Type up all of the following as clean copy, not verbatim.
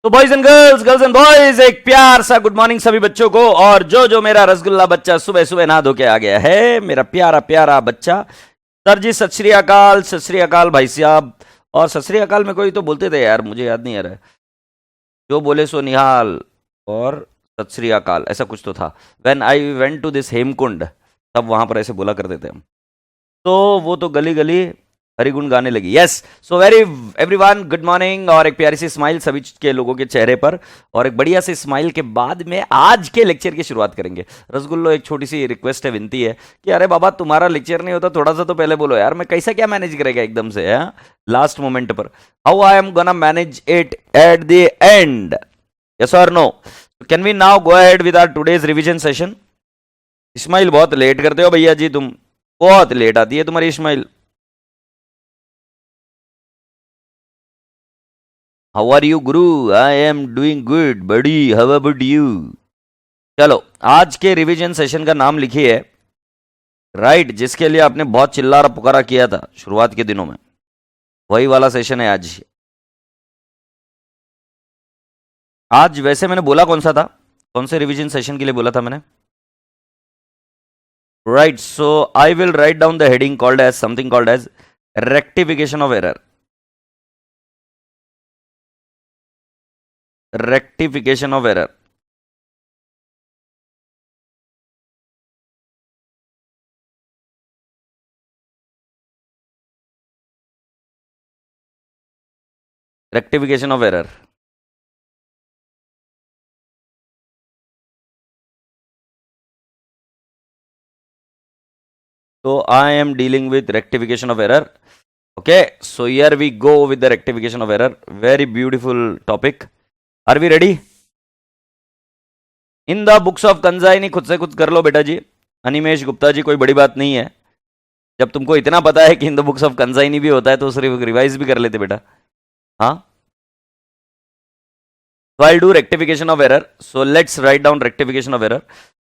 तो boys and girls, girls and boys, एक प्यार सा गुड मॉर्निंग सभी बच्चों को। और जो जो मेरा रसगुल्ला बच्चा सुबह सुबह नहा धो के आ गया है, मेरा प्यारा प्यारा बच्चा। सर जी सत श्री अकाल, सत श्री अकाल भाई साहब। और सत श्री अकाल में कोई तो बोलते थे यार, मुझे याद नहीं आ रहा है। जो बोले सो निहाल और सत श्री अकाल, ऐसा कुछ तो था। When I went to this Hemkund, तब वहां पर ऐसे बोला करते थे हम। तो वो तो गली गली हरिगुण गाने लगी। Yes, so very everyone good morning. और एक प्यारी सी स्माइल सभी के लोगों के चेहरे पर, और एक बढ़िया सी स्माइल के बाद में आज के लेक्चर की शुरुआत करेंगे। रसगुल्लो, एक छोटी सी रिक्वेस्ट है, विनती है कि अरे बाबा तुम्हारा लेक्चर नहीं होता, थोड़ा सा तो पहले बोलो यार। मैं कैसा क्या मैनेज करेगा एकदम से लास्ट मोमेंट पर। How I am gonna manage it at the end, yes और no? Can we now go ahead with our today's revision session? स्माइल बहुत लेट करते हो भैया जी, तुम बहुत लेट आती है तुम्हारी smile. How are you Guru? I am doing good बड़ी, हाउ अबाउट यू? चलो, आज के रिवीजन सेशन का नाम लिखिए राइट, जिसके लिए आपने बहुत चिल्ला पुकारा किया था शुरुआत के दिनों में, वही वाला सेशन है आज। आज वैसे मैंने बोला कौन सा था, कौन से रिवीजन सेशन के लिए बोला था मैंने? Right, so I will write down the heading called as something called as rectification of error. Rectification of error. Rectification of error. So I am dealing with rectification of error. Okay, so here we go with the rectification of error. Very beautiful topic. Are we ready? In the books of consignee, खुद से खुद कर लो बेटा जी। अनिमेश गुप्ता जी, कोई बड़ी बात नहीं है। जब तुमको इतना पता है कि in the books of consignee भी होता है, तो सिर्फ रिवाइज भी कर लेते बेटा। हाँ, so I'll do rectification of error. So let's write down rectification of error.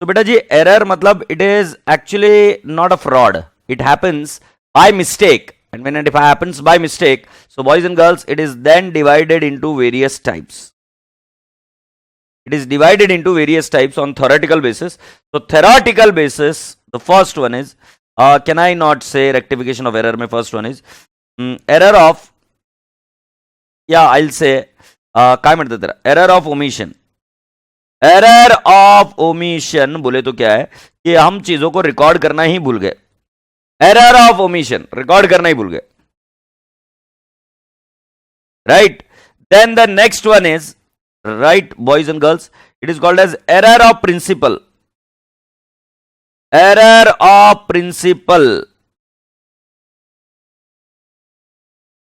तो बेटा जी, एरर मतलब it is actually not a fraud, it happens by mistake, and when it happens by mistake, so boys and girls, it is then divided into various types. It is divided into various types on theoretical basis. So theoretical basis, the first one is can I not say rectification of error? My first one is error of, yeah, I'll say काय म्हणतात त्याला, error of omission. Error of omission बोले तो क्या है कि हम चीजों को रिकॉर्ड करना ही भूल गए। एरर ऑफ ओमिशन, रिकॉर्ड करना ही भूल गए, right. Then the next one is, right boys and girls, it is called as error of principle. Error of principle,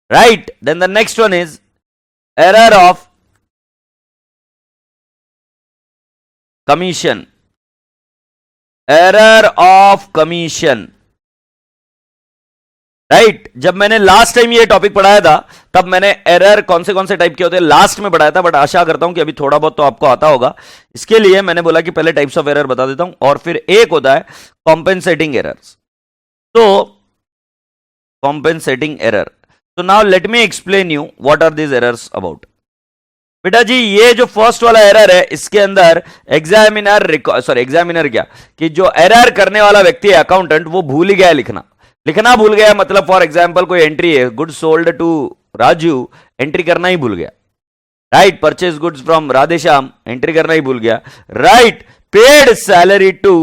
right. Then the next one is error of commission. Error of commission, right. जब मैंने last time ये topic पढ़ाया था, तब मैंने error कौन से type के होते हैं लास्ट में पढ़ाया था, बट आशा करता हूं कि अभी थोड़ा बहुत तो आपको आता होगा। इसके लिए मैंने बोला कि पहले टाइप्स ऑफ एरर बता देता हूं, और फिर एक होता है कॉम्पेंसेटिंग एरर्स। तो कॉम्पेंसेटिंग एरर, तो now let me explain you what are these errors about. बेटा जी, ये जो फर्स्ट वाला एरर है, इसके अंदर एग्जामिनर क्या, कि जो एरर करने वाला व्यक्ति है अकाउंटेंट, वो भूल ही गया लिखना भूल गया। मतलब फॉर एग्जांपल कोई एंट्री है, goods sold to Raju, entry करना ही भूल गया, right. Purchase goods from Radheshyam, entry करना ही भूल गया, right. Paid salary to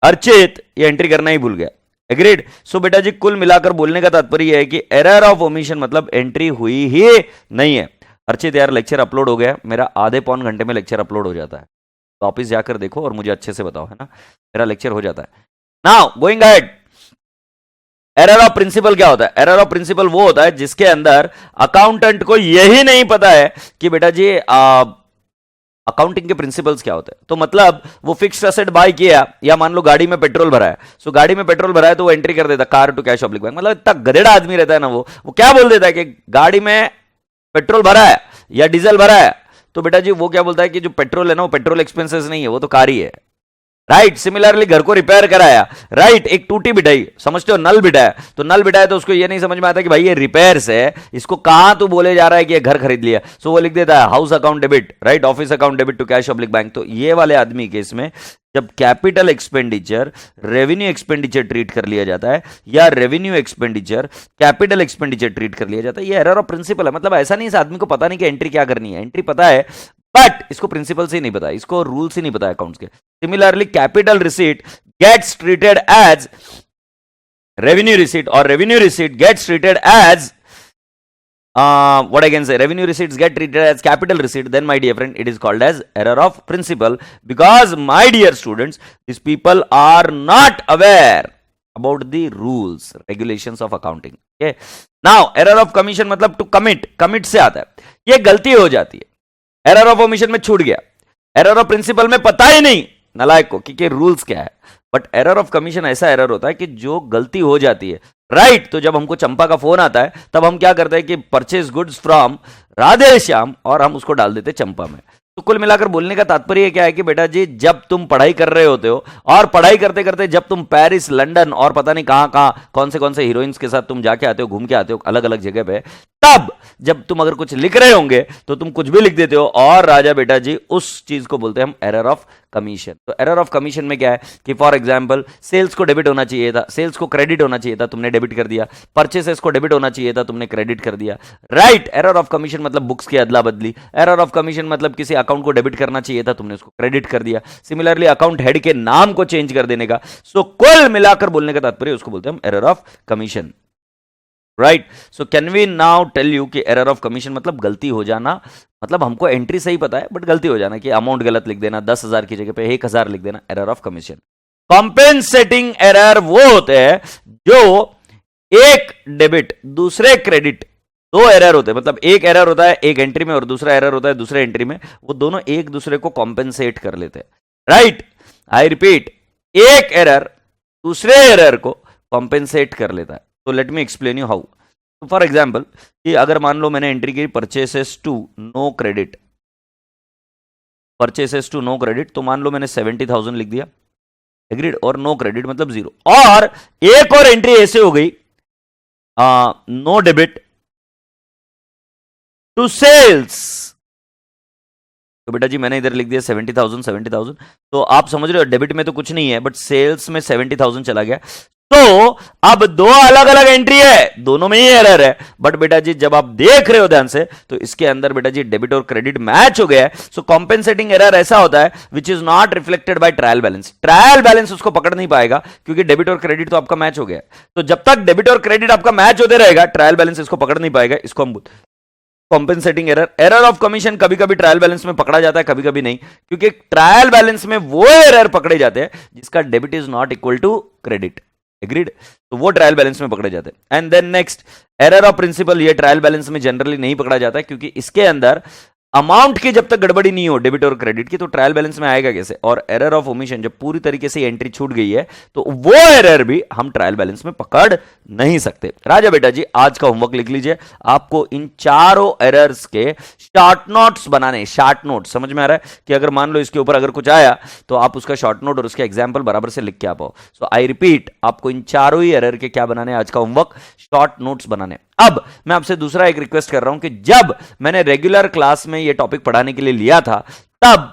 Archit, ये एंट्री करना ही भूल गया, एग्रीड। सो बेटा जी, कुल मिलाकर बोलने का तात्पर्य है कि एरर ऑफ ओमिशन मतलब एंट्री हुई ही नहीं है। अर्चित यार, लेक्चर अपलोड हो गया मेरा, आधे पौन घंटे में लेक्चर अपलोड हो जाता है, तो वापिस जाकर देखो और मुझे अच्छे से बताओ, है ना। मेरा लेक्चर हो जाता है। Now going ahead, error of principle क्या होता है? एरर ऑफ प्रिंसिपल वो होता है जिसके अंदर अकाउंटेंट को यही नहीं पता है कि बेटा जी अकाउंटिंग के प्रिंसिपल्स क्या होते हैं। तो मतलब वो फिक्स्ड एसेट बाय किया, या मान लो गाड़ी में पेट्रोल भरा है, सो गाड़ी में पेट्रोल भरा है तो वो एंट्री कर देता car to cash oblique bank. मतलब इतना गधेड़ा आदमी रहता है ना, वो क्या बोल देता है कि गाड़ी में पेट्रोल भरा है या डीजल भरा है, तो बेटा जी वो क्या बोलता है कि जो पेट्रोल है ना, वो पेट्रोल एक्सपेंसेस नहीं है, वो तो कार ही है। राइट। सिमिलरली घर को रिपेयर कराया, राइट। एक टूटी बिठाई, समझते हो, नल बिठाया, तो नल बिठाया तो उसको ये नहीं समझ में आता कि भाई ये रिपेयर से है, इसको कहां तो बोले जा रहा है कि ये घर खरीद लिया, सो वो लिख देता है house account debit, right, office account debit to cash public bank. तो ये वाले आदमी के इसमें जब capital expenditure revenue expenditure treat कर लिया जाता है या revenue expenditure capital expenditure treat कर लिया जाता है, ये एरर ऑफ प्रिंसिपल है। मतलब ऐसा नहीं इस आदमी को पता नहीं कि एंट्री क्या करनी है, एंट्री पता है बट इसको प्रिंसिपल से ही नहीं पता, इसको रूल्स ही नहीं पता अकाउंट्स के। Similarly capital receipt gets treated as revenue receipt और revenue receipt gets treated as what I can say, revenue receipts get treated as capital receipt, then my dear friend, it is called as error of principle, because my dear students, these people are not aware about the rules, regulations of accounting. Okay, now error of commission मतलब to commit से आता है, ये गलती हो जाती है। error of omission में छूट गया, error of principle में पता ही नहीं नालायक को कि रूल्स क्या है, बट एरर ऑफ कमीशन ऐसा एरर होता है कि जो गलती हो जाती है, राइट। तो जब हमको चंपा का फोन आता है तब हम क्या करते हैं कि purchase goods from Radhe Shyam और हम उसको डाल देते चंपा में। तो कुल मिलाकर बोलने का तात्पर्य क्या है कि बेटा जी जब तुम पढ़ाई कर रहे होते हो और पढ़ाई करते करते जब तुम पेरिस लंदन और पता नहीं कहां कहां कौन से हीरोइंस के साथ तुम जाके आते हो, घूम के आते हो अलग अलग जगह पे, तब जब तुम अगर कुछ लिख रहे होंगे तो तुम कुछ भी लिख देते हो और राजा बेटा जी उस चीज को बोलते हैं हम एरर ऑफ कमीशन। तो एरर ऑफ कमीशन में क्या है कि फॉर एग्जांपल सेल्स को डेबिट होना चाहिए था, सेल्स को क्रेडिट होना चाहिए था, तुमने डेबिट कर दिया। परचेसेस को डेबिट होना चाहिए था, तुमने क्रेडिट कर दिया, राइट। एरर ऑफ कमीशन मतलब बुक्स की अदला बदली। एरर ऑफ कमीशन मतलब किसी अकाउंट को डेबिट करना चाहिए था, तुमने उसको क्रेडिट कर दिया। सिमिलरली अकाउंट हेड के नाम को चेंज कर देने का। सो कुल मिलाकर बोलने का तात्पर्य उसको बोलते हैं हम error of commission, right. So can we now tell you कि एरर ऑफ कमीशन मतलब गलती हो जाना, मतलब हमको एंट्री सही पता है बट गलती हो जाना कि अमाउंट गलत लिख देना, 10,000 की जगह पे 1,000 लिख देना, error of commission. Compensating error वो होते हैं जो एक डेबिट दूसरे क्रेडिट, दो एरर होते हैं, मतलब एक एरर होता है एक एंट्री में और दूसरा एरर होता है दूसरे एंट्री में, वो दोनों एक दूसरे को कॉम्पेंसेट कर लेते हैं, राइट। आई रिपीट, एक एरर दूसरे एरर को कॉम्पेंसेट कर लेता है। तो let me explain you how. तो फॉर एग्जाम्पल कि अगर मान लो मैंने एंट्री की purchases to no credit, purchases to no credit, तो मान लो मैंने 70,000 लिख दिया, एग्रीड, और नो क्रेडिट मतलब 0। और एक और एंट्री ऐसे हो गई नो डेबिट टू सेल्स, तो बेटा जी मैंने इधर लिख दिया 70,000। तो आप समझ रहे हो डेबिट में तो कुछ नहीं है बट सेल्स में 70,000 चला गया। तो अब दो अलग अलग एंट्री है, दोनों में ही एरर है, बट बेटा जी जब आप देख रहे हो ध्यान से तो इसके अंदर बेटा जी डेबिट और क्रेडिट मैच हो गया है। सो कॉम्पेंसेटिंग एरर ऐसा होता है which is not reflected by trial balance. Trial balance उसको पकड़ नहीं पाएगा क्योंकि डेबिट और क्रेडिट तो आपका मैच हो गया है। तो जब तक डेबिट और क्रेडिट आपका मैच होते रहेगा ट्रायल बैलेंस इसको पकड़ नहीं पाएगा, इसको हम compensating error. Error of commission कभी कभी ट्रायल बैलेंस में पकड़ा जाता है, कभी कभी नहीं, क्योंकि ट्रायल बैलेंस में वो एरर पकड़े जाते हैं जिसका debit is not equal to credit, agreed. तो वो ट्रायल बैलेंस में पकड़े जाते हैं। And then next error of principle, ये ट्रायल बैलेंस में जनरली नहीं पकड़ा जाता है क्योंकि इसके अंदर अमाउंट की जब तक गड़बड़ी नहीं हो डेबिट और क्रेडिट की तो ट्रायल बैलेंस में आएगा कैसे। और एरर ऑफ ओमिशन, जब पूरी तरीके से एंट्री छूट गई है तो वो एरर भी हम ट्रायल बैलेंस में पकड़ नहीं सकते। राजा बेटा जी आज का होमवर्क लिख लीजिए, आपको इन चारों एरर्स के शॉर्ट नोट्स बनाने। शॉर्ट नोट समझ में आ रहा है कि अगर मान लो इसके ऊपर अगर कुछ आया तो आप उसका शॉर्ट नोट और उसके एग्जाम्पल बराबर से लिख के आ पाओ। सो आई रिपीट, आपको इन चारों ही एरर के क्या बनाने, आज का होमवर्क शॉर्ट नोट्स बनाने। अब मैं आपसे दूसरा एक रिक्वेस्ट कर रहा हूं कि जब मैंने रेगुलर क्लास में ये टॉपिक पढ़ाने के लिए लिया था तब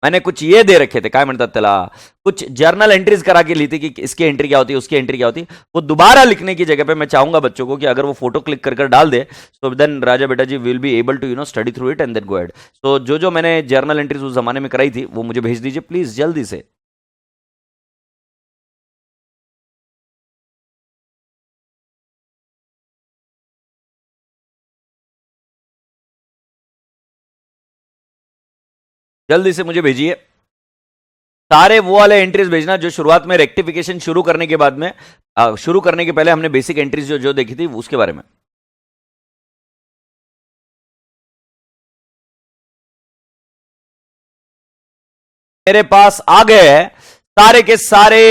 मैंने कुछ ये दे रखे थे, काय म्हणतात त्याला, कुछ जर्नल एंट्रीज करा के ली थी कि इसकी एंट्री क्या होती है, उसकी एंट्री क्या होती है। वो दोबारा लिखने की जगह पे मैं चाहूंगा बच्चों को कि अगर वो फोटो क्लिक कर डाल दे तो देन राजा बेटा जी will be able to study through it and then go ahead. So जो मैंने जर्नल एंट्रीज उस जमाने में कराई थी वो मुझे भेज दीजिए प्लीज जल्दी से। जल्दी से मुझे भेजिए सारे वो वाले एंट्रीज भेजना जो शुरुआत में रेक्टिफिकेशन शुरू करने के बाद में शुरू करने के पहले हमने बेसिक एंट्रीज जो देखी थी उसके बारे में। मेरे पास आ गए हैं सारे के सारे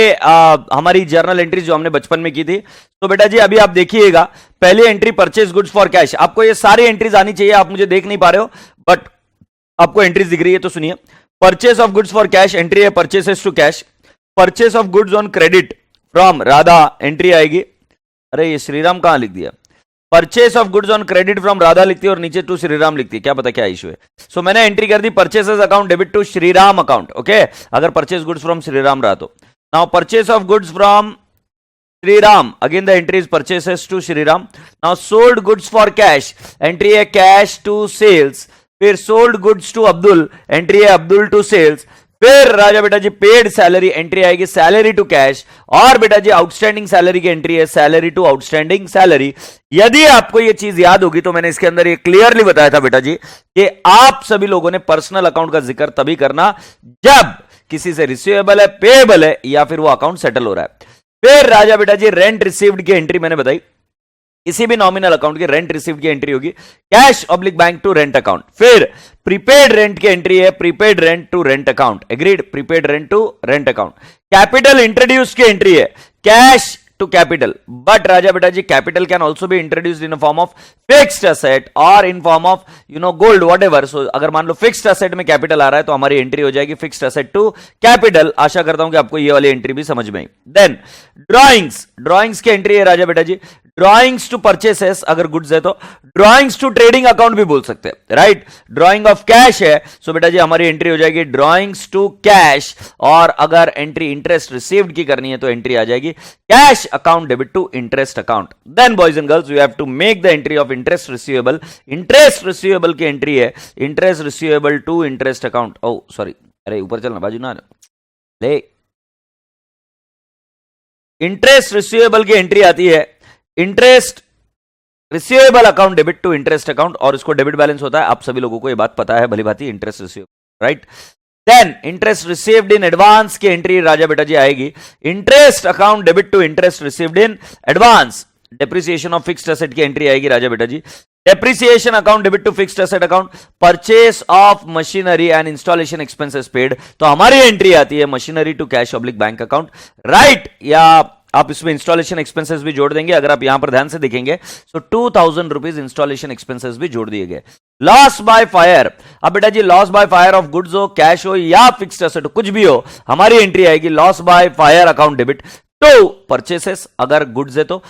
हमारी जर्नल एंट्रीज जो हमने बचपन में की थी। तो बेटा जी अभी आप देखिएगा, पहली entry purchase goods for cash, आपको ये सारी एंट्रीज आनी चाहिए, आप मुझे देख नहीं पा रहे हो बट आपको एंट्रीज दिख रही है तो सुनिए। Purchase of goods for cash entry है purchases to cash, purchase of goods on credit from Radha entry आएगी, अरे ये श्रीराम कहां लिख दिया, purchase of goods on credit from Radha लिखती है और नीचे टू श्रीराम लिखती है, क्या पता क्या इशू है। सो मैंने एंट्री कर दी purchases account debit to Shriram account, okay, अगर परचेस गुड्स फ्रॉम श्रीराम रहा तो। Now purchase of goods from Shriram, again the entry is purchases to Shriram. Now sold goods for cash, entry है कैश टू सेल्स, फिर sold goods to Abdul, entry है Abdul to sales, फिर राजा बेटा जी पेड सैलरी, एंट्री आएगी सैलरी टू कैश, और बेटा जी आउटस्टैंडिंग सैलरी की एंट्री है सैलरी टू आउटस्टैंडिंग सैलरी। यदि आपको ये चीज याद होगी तो मैंने इसके अंदर ये क्लियरली बताया था बेटा जी कि आप सभी लोगों ने पर्सनल अकाउंट का जिक्र तभी करना जब किसी से रिसीवेबल है, पेएबल है, या फिर वो अकाउंट सेटल हो रहा है। फिर राजा बेटा जी रेंट रिसीव्ड की एंट्री मैंने बताई, किसी भी नॉमिनल अकाउंट की रेंट रिसीव्ड की एंट्री होगी cash oblique bank to rent account. फिर प्रीपेड रेंट की एंट्री है prepaid rent to rent account, agreed, prepaid rent to rent account. Capital introduce की एंट्री है कैश टू कैपिटल, बट राजा बेटा जी capital can also be introduced in form of fixed asset और in form of gold whatever. So अगर मान लो fixed asset में कैपिटल आ रहा है तो हमारी एंट्री हो जाएगी फिक्स्ड असेट टू कैपिटल। आशा करता हूं कि आपको ये वाली एंट्री भी समझ में आई। देन ड्रॉइंग्स, ड्रॉइंग्स की एंट्री है राजा बेटा जी ड्रॉइंग्स टू परचेसेस, अगर गुड्स है तो ड्रॉइंग्स टू ट्रेडिंग अकाउंट भी बोल सकते हैं, राइट। ड्रॉइंग ऑफ कैश है, सो बेटा जी हमारी एंट्री हो जाएगी ड्रॉइंग्स टू कैश, और अगर एंट्री इंटरेस्ट रिसीव्ड की करनी है तो एंट्री आ जाएगी cash account debit to interest account. Then boys and girls we have to make the entry of interest receivable, interest receivable की एंट्री है interest receivable to interest account. Oh sorry, अरे ऊपर चलना, बाजू ना ले, इंटरेस्ट रिसीवेबल की entry आती है interest receivable account debit to interest account, और इसको डेबिट बैलेंस होता है, आप सभी लोगों को ये बात पता है भली भांति, interest receivable, right. Then interest received in advance की एंट्री राजा बेटा जी आएगी interest account debit to interest received in advance. Depreciation of fixed asset की एंट्री आएगी राजा बेटा जी depreciation account debit to fixed asset account. Purchase of machinery and installation expenses paid, तो हमारी एंट्री आती है machinery to cash oblique bank account, right. या आप इसमें इंस्टॉलेशन एक्सपेंसेस भी जोड़ देंगे, अगर आप यहां पर ध्यान से देखेंगे तो 2000 रुपीज इंस्टॉलेशन एक्सपेंसेस भी जोड़ दिए गए। लॉस बाय फायर, अब बेटा जी loss by fire of goods हो, कैश हो या फिक्स्ड एसेट हो, कुछ भी हो, हमारी एंट्री आएगी loss by fire account debit to purchases अगर गुड्स है तो,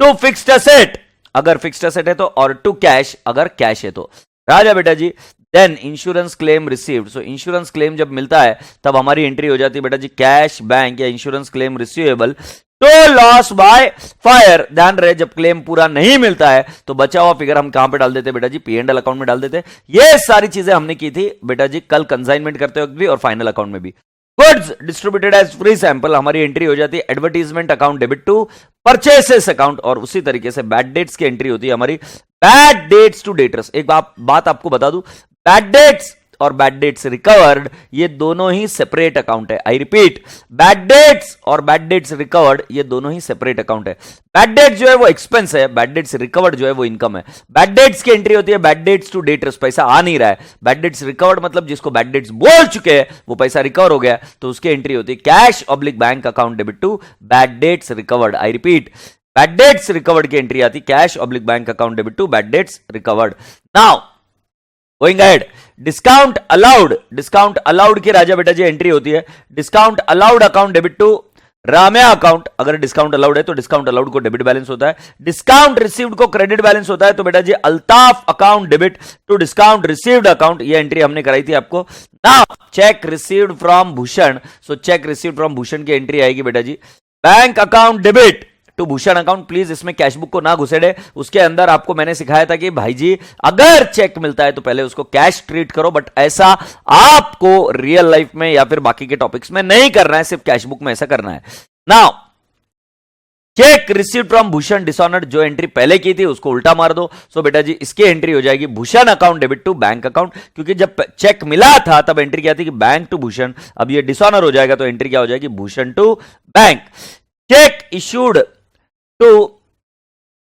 टू फिक्स्ड एसेट अगर फिक्स्ड एसेट है तो, और टू कैश अगर कैश है तो, राजा बेटा जी। Then insurance claim received, so insurance claim जब मिलता है तब हमारी एंट्री हो जाती है बेटा जी कैश बैंक या इंश्योरेंस क्लेम रिसीवेबल तो लॉस बाय फायर। ध्यान रहे जब क्लेम पूरा नहीं मिलता है तो बचा हुआ फिगर हम कहां पे डाल देते बेटा जी P&L अकाउंट में डाल देते। ये सारी चीजें हमने की थी बेटा जी कल कंसाइनमेंट करते वक्त भी और फाइनल अकाउंट में भी। Goods distributed as free sample, हमारी एंट्री हो जाती है advertisement account debit to purchases account, और उसी तरीके से बैड डेट्स की एंट्री होती है हमारी बैड डेट्स टू डेटर्स। एक बात आपको बता दूं, बैड डेट्स और बैड डेट्स रिकवर्ड ये दोनों ही सेपरेट अकाउंट है। आई रिपीट, बैड डेट्स और बैड डेट्स रिकवर्ड ये दोनों ही सेपरेट अकाउंट है। बैड डेट्स जो है वो एक्सपेंस है, बैड डेट्स रिकवर्ड जो है वो इनकम है। बैड डेट्स की एंट्री होती है बैड डेट्स टू डेटर्स, पैसा आ नहीं रहा है। बैड डेट्स रिकवर्ड मतलब जिसको बैड डेट्स बोल चुके हैं वो पैसा रिकवर हो गया, तो उसकी एंट्री होती है cash oblique bank account debit to bad debts recovered. I repeat, bad debts recovered की एंट्री आती cash oblique bank account debit to bad debts recovered. Now going ahead, discount allowed की राजा बेटा जी एंट्री होती है discount allowed account debit to Ramya account. अगर discount allowed है तो डिस्काउंट अलाउड को डेबिट बैलेंस होता है, डिस्काउंट रिसीव्ड को क्रेडिट बैलेंस होता है, तो बेटा जी Altaf account debit to discount received account, ये एंट्री हमने कराई थी आपको। Now cheque received from Bhushan, so cheque received from Bhushan की एंट्री आएगी बेटा जी bank account debit to Bhushan account. Please इसमें कैशबुक को ना घुसेड़े, उसके अंदर आपको मैंने सिखाया था कि भाई जी अगर चेक मिलता है तो पहले उसको कैश ट्रीट करो, बट ऐसा आपको रियल लाइफ में या फिर बाकी के टॉपिक्स में नहीं करना है, सिर्फ कैशबुक में ऐसा करना है। Now cheque received from Bhushan dishonoured, जो एंट्री पहले की थी उसको उल्टा मार दो। सो बेटा जी इसकी एंट्री हो जाएगी Bhushan account debit to bank account, क्योंकि जब चेक मिला था तब एंट्री क्या थी कि बैंक टू भूषण, अब ये डिसऑनर हो जाएगा तो एंट्री क्या हो जाएगी Bhushan to bank. Cheque issued to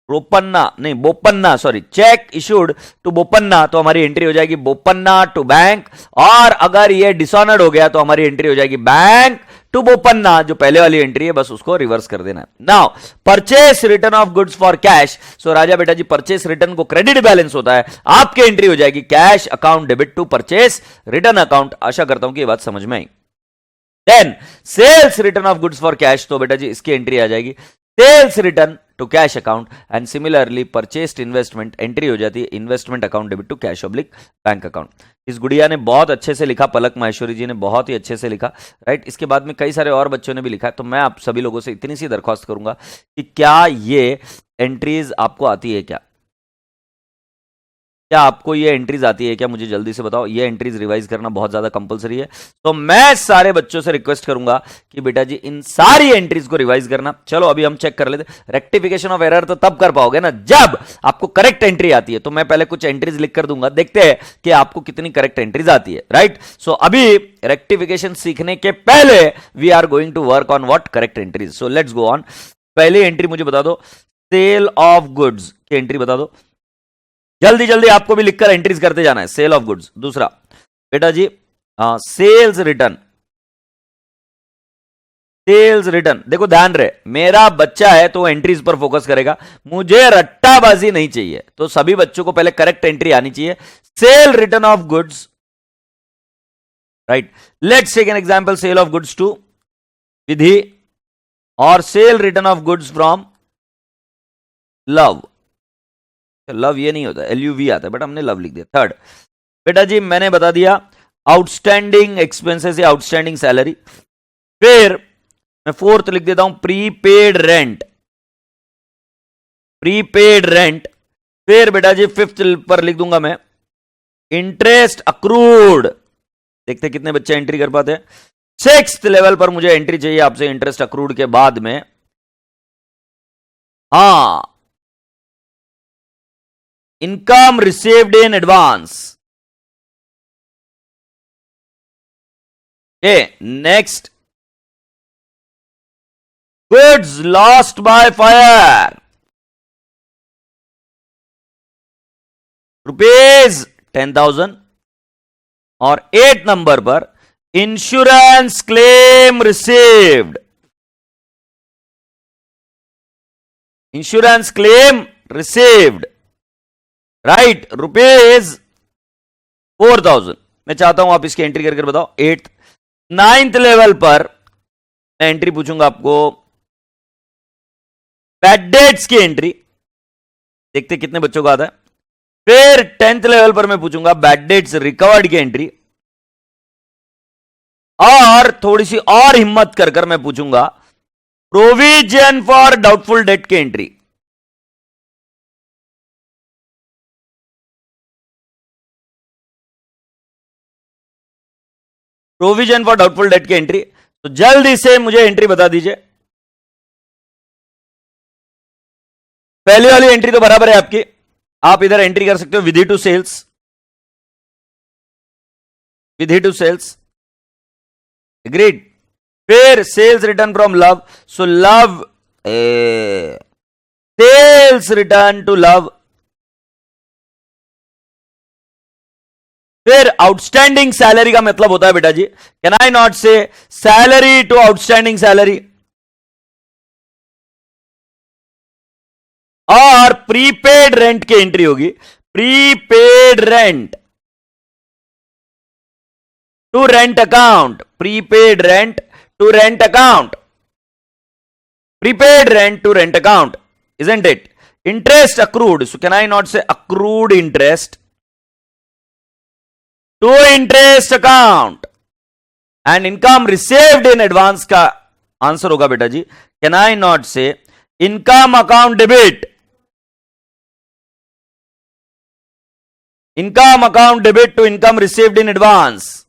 Bopanna, sorry cheque issued to Bopanna, तो हमारी एंट्री हो जाएगी बोपन्ना टू बैंक, और अगर ये डिसऑनर्ड हो गया तो हमारी एंट्री हो जाएगी बैंक टू वो पन्ना जो पहले वाली एंट्री है बस उसको रिवर्स कर देना। Now purchase return of goods for cash. So राजा बेटा जी परचेस रिटर्न को क्रेडिट बैलेंस होता है, आपकी एंट्री हो जाएगी cash account debit to purchase return account. आशा करता हूं कि ये बात समझ में आई। Then sales return of goods for cash, तो बेटा जी इसकी एंट्री आ जाएगी sales return to cash account. And similarly purchased investment entry हो जाती है investment account debit to cash oblique bank account. इस गुड़िया ने बहुत अच्छे से लिखा, पलक माहेश्वरी जी ने बहुत ही अच्छे से लिखा, राइट। इसके बाद में कई सारे और बच्चों ने भी लिखा है। तो मैं आप सभी लोगों से इतनी सी दरख्वास्त करूंगा कि क्या ये एंट्रीज आपको आती है, क्या आपको ये एंट्रीज आती है क्या, मुझे जल्दी से बताओ। ये एंट्रीज रिवाइज करना बहुत ज्यादा कंपलसरी है, तो मैं सारे बच्चों से रिक्वेस्ट करूंगा कि बेटा जी इन सारी एंट्रीज को रिवाइज करना। चलो अभी हम चेक कर लेते। रेक्टिफिकेशन ऑफ एरर तो तब कर पाओगे ना जब आपको करेक्ट एंट्री आती है। तो मैं पहले कुछ एंट्रीज लिख कर दूंगा, देखते हैं कि आपको कितनी करेक्ट एंट्रीज आती है, राइट। सो अभी रेक्टिफिकेशन सीखने के पहले we are going to work on what correct entries. So let's go on. पहली एंट्री मुझे बता दो, सेल ऑफ गुड्स की एंट्री बता दो। जल्दी जल्दी आपको भी लिखकर एंट्रीज करते जाना है। Sale of goods. दूसरा बेटा जी सेल्स रिटर्न, सेल्स रिटर्न। देखो ध्यान रहे, मेरा बच्चा है तो एंट्रीज पर फोकस करेगा, मुझे रट्टाबाजी नहीं चाहिए। तो सभी बच्चों को पहले करेक्ट एंट्री आनी चाहिए। Sale return of goods, right. Let's take an example, sale of goods to Vidhi और sale return of goods from Luv. Luv ये नहीं होता, LUV आता है, बट हमने लव लिख दिया। थर्ड बेटा जी मैंने बता दिया आउटस्टैंडिंग एक्सपेंसेस या आउटस्टैंडिंग सैलरी। फिर मैं फोर्थ लिख देता हूं प्रीपेड रेंट, प्रीपेड रेंट। फिर बेटा जी फिफ्थ पर लिख दूंगा मैं इंटरेस्ट अक्रूड। देखते कितने बच्चे एंट्री कर पाते हैं। सिक्स्थ लेवल पर मुझे एंट्री चाहिए आपसे इंटरेस्ट अक्रूड के बाद में, हाँ, income received in advance. Next goods lost by fire, ₹10,000। और 8 नंबर पर insurance claim received, insurance claim received, right, ₹4,000। मैं चाहता हूं आप इसकी एंट्री करके बताओ। 8th 9th लेवल पर मैं एंट्री पूछूंगा आपको बैड डेट्स की एंट्री, देखते कितने बच्चों को आता है। फिर 10th लेवल पर मैं पूछूंगा बैड डेट्स रिकवर्ड की एंट्री, और थोड़ी सी और हिम्मत कर कर मैं पूछूंगा प्रोविजन फॉर डाउटफुल डेट की entry. Provision for doubtful debt की एंट्री। तो जल्दी से मुझे एंट्री बता दीजिए। पहली वाली एंट्री तो बराबर है आपकी, आप इधर एंट्री कर सकते हो Vidhi to sales, Vidhi to sales, agreed. फिर sales return from Luv, so Luv sales return to Luv. फिर आउटस्टैंडिंग सैलरी का मतलब होता है बेटा जी, can I not say salary to outstanding salary. और प्रीपेड रेंट की एंट्री होगी prepaid rent to rent account, prepaid rent to rent account, prepaid rent to rent account, isn't it? Interest accrued, so can I not say accrued interest to interest account? And income received in advance का answer होगा बेटा जी, can I not say income account debit, income account debit to income received in advance.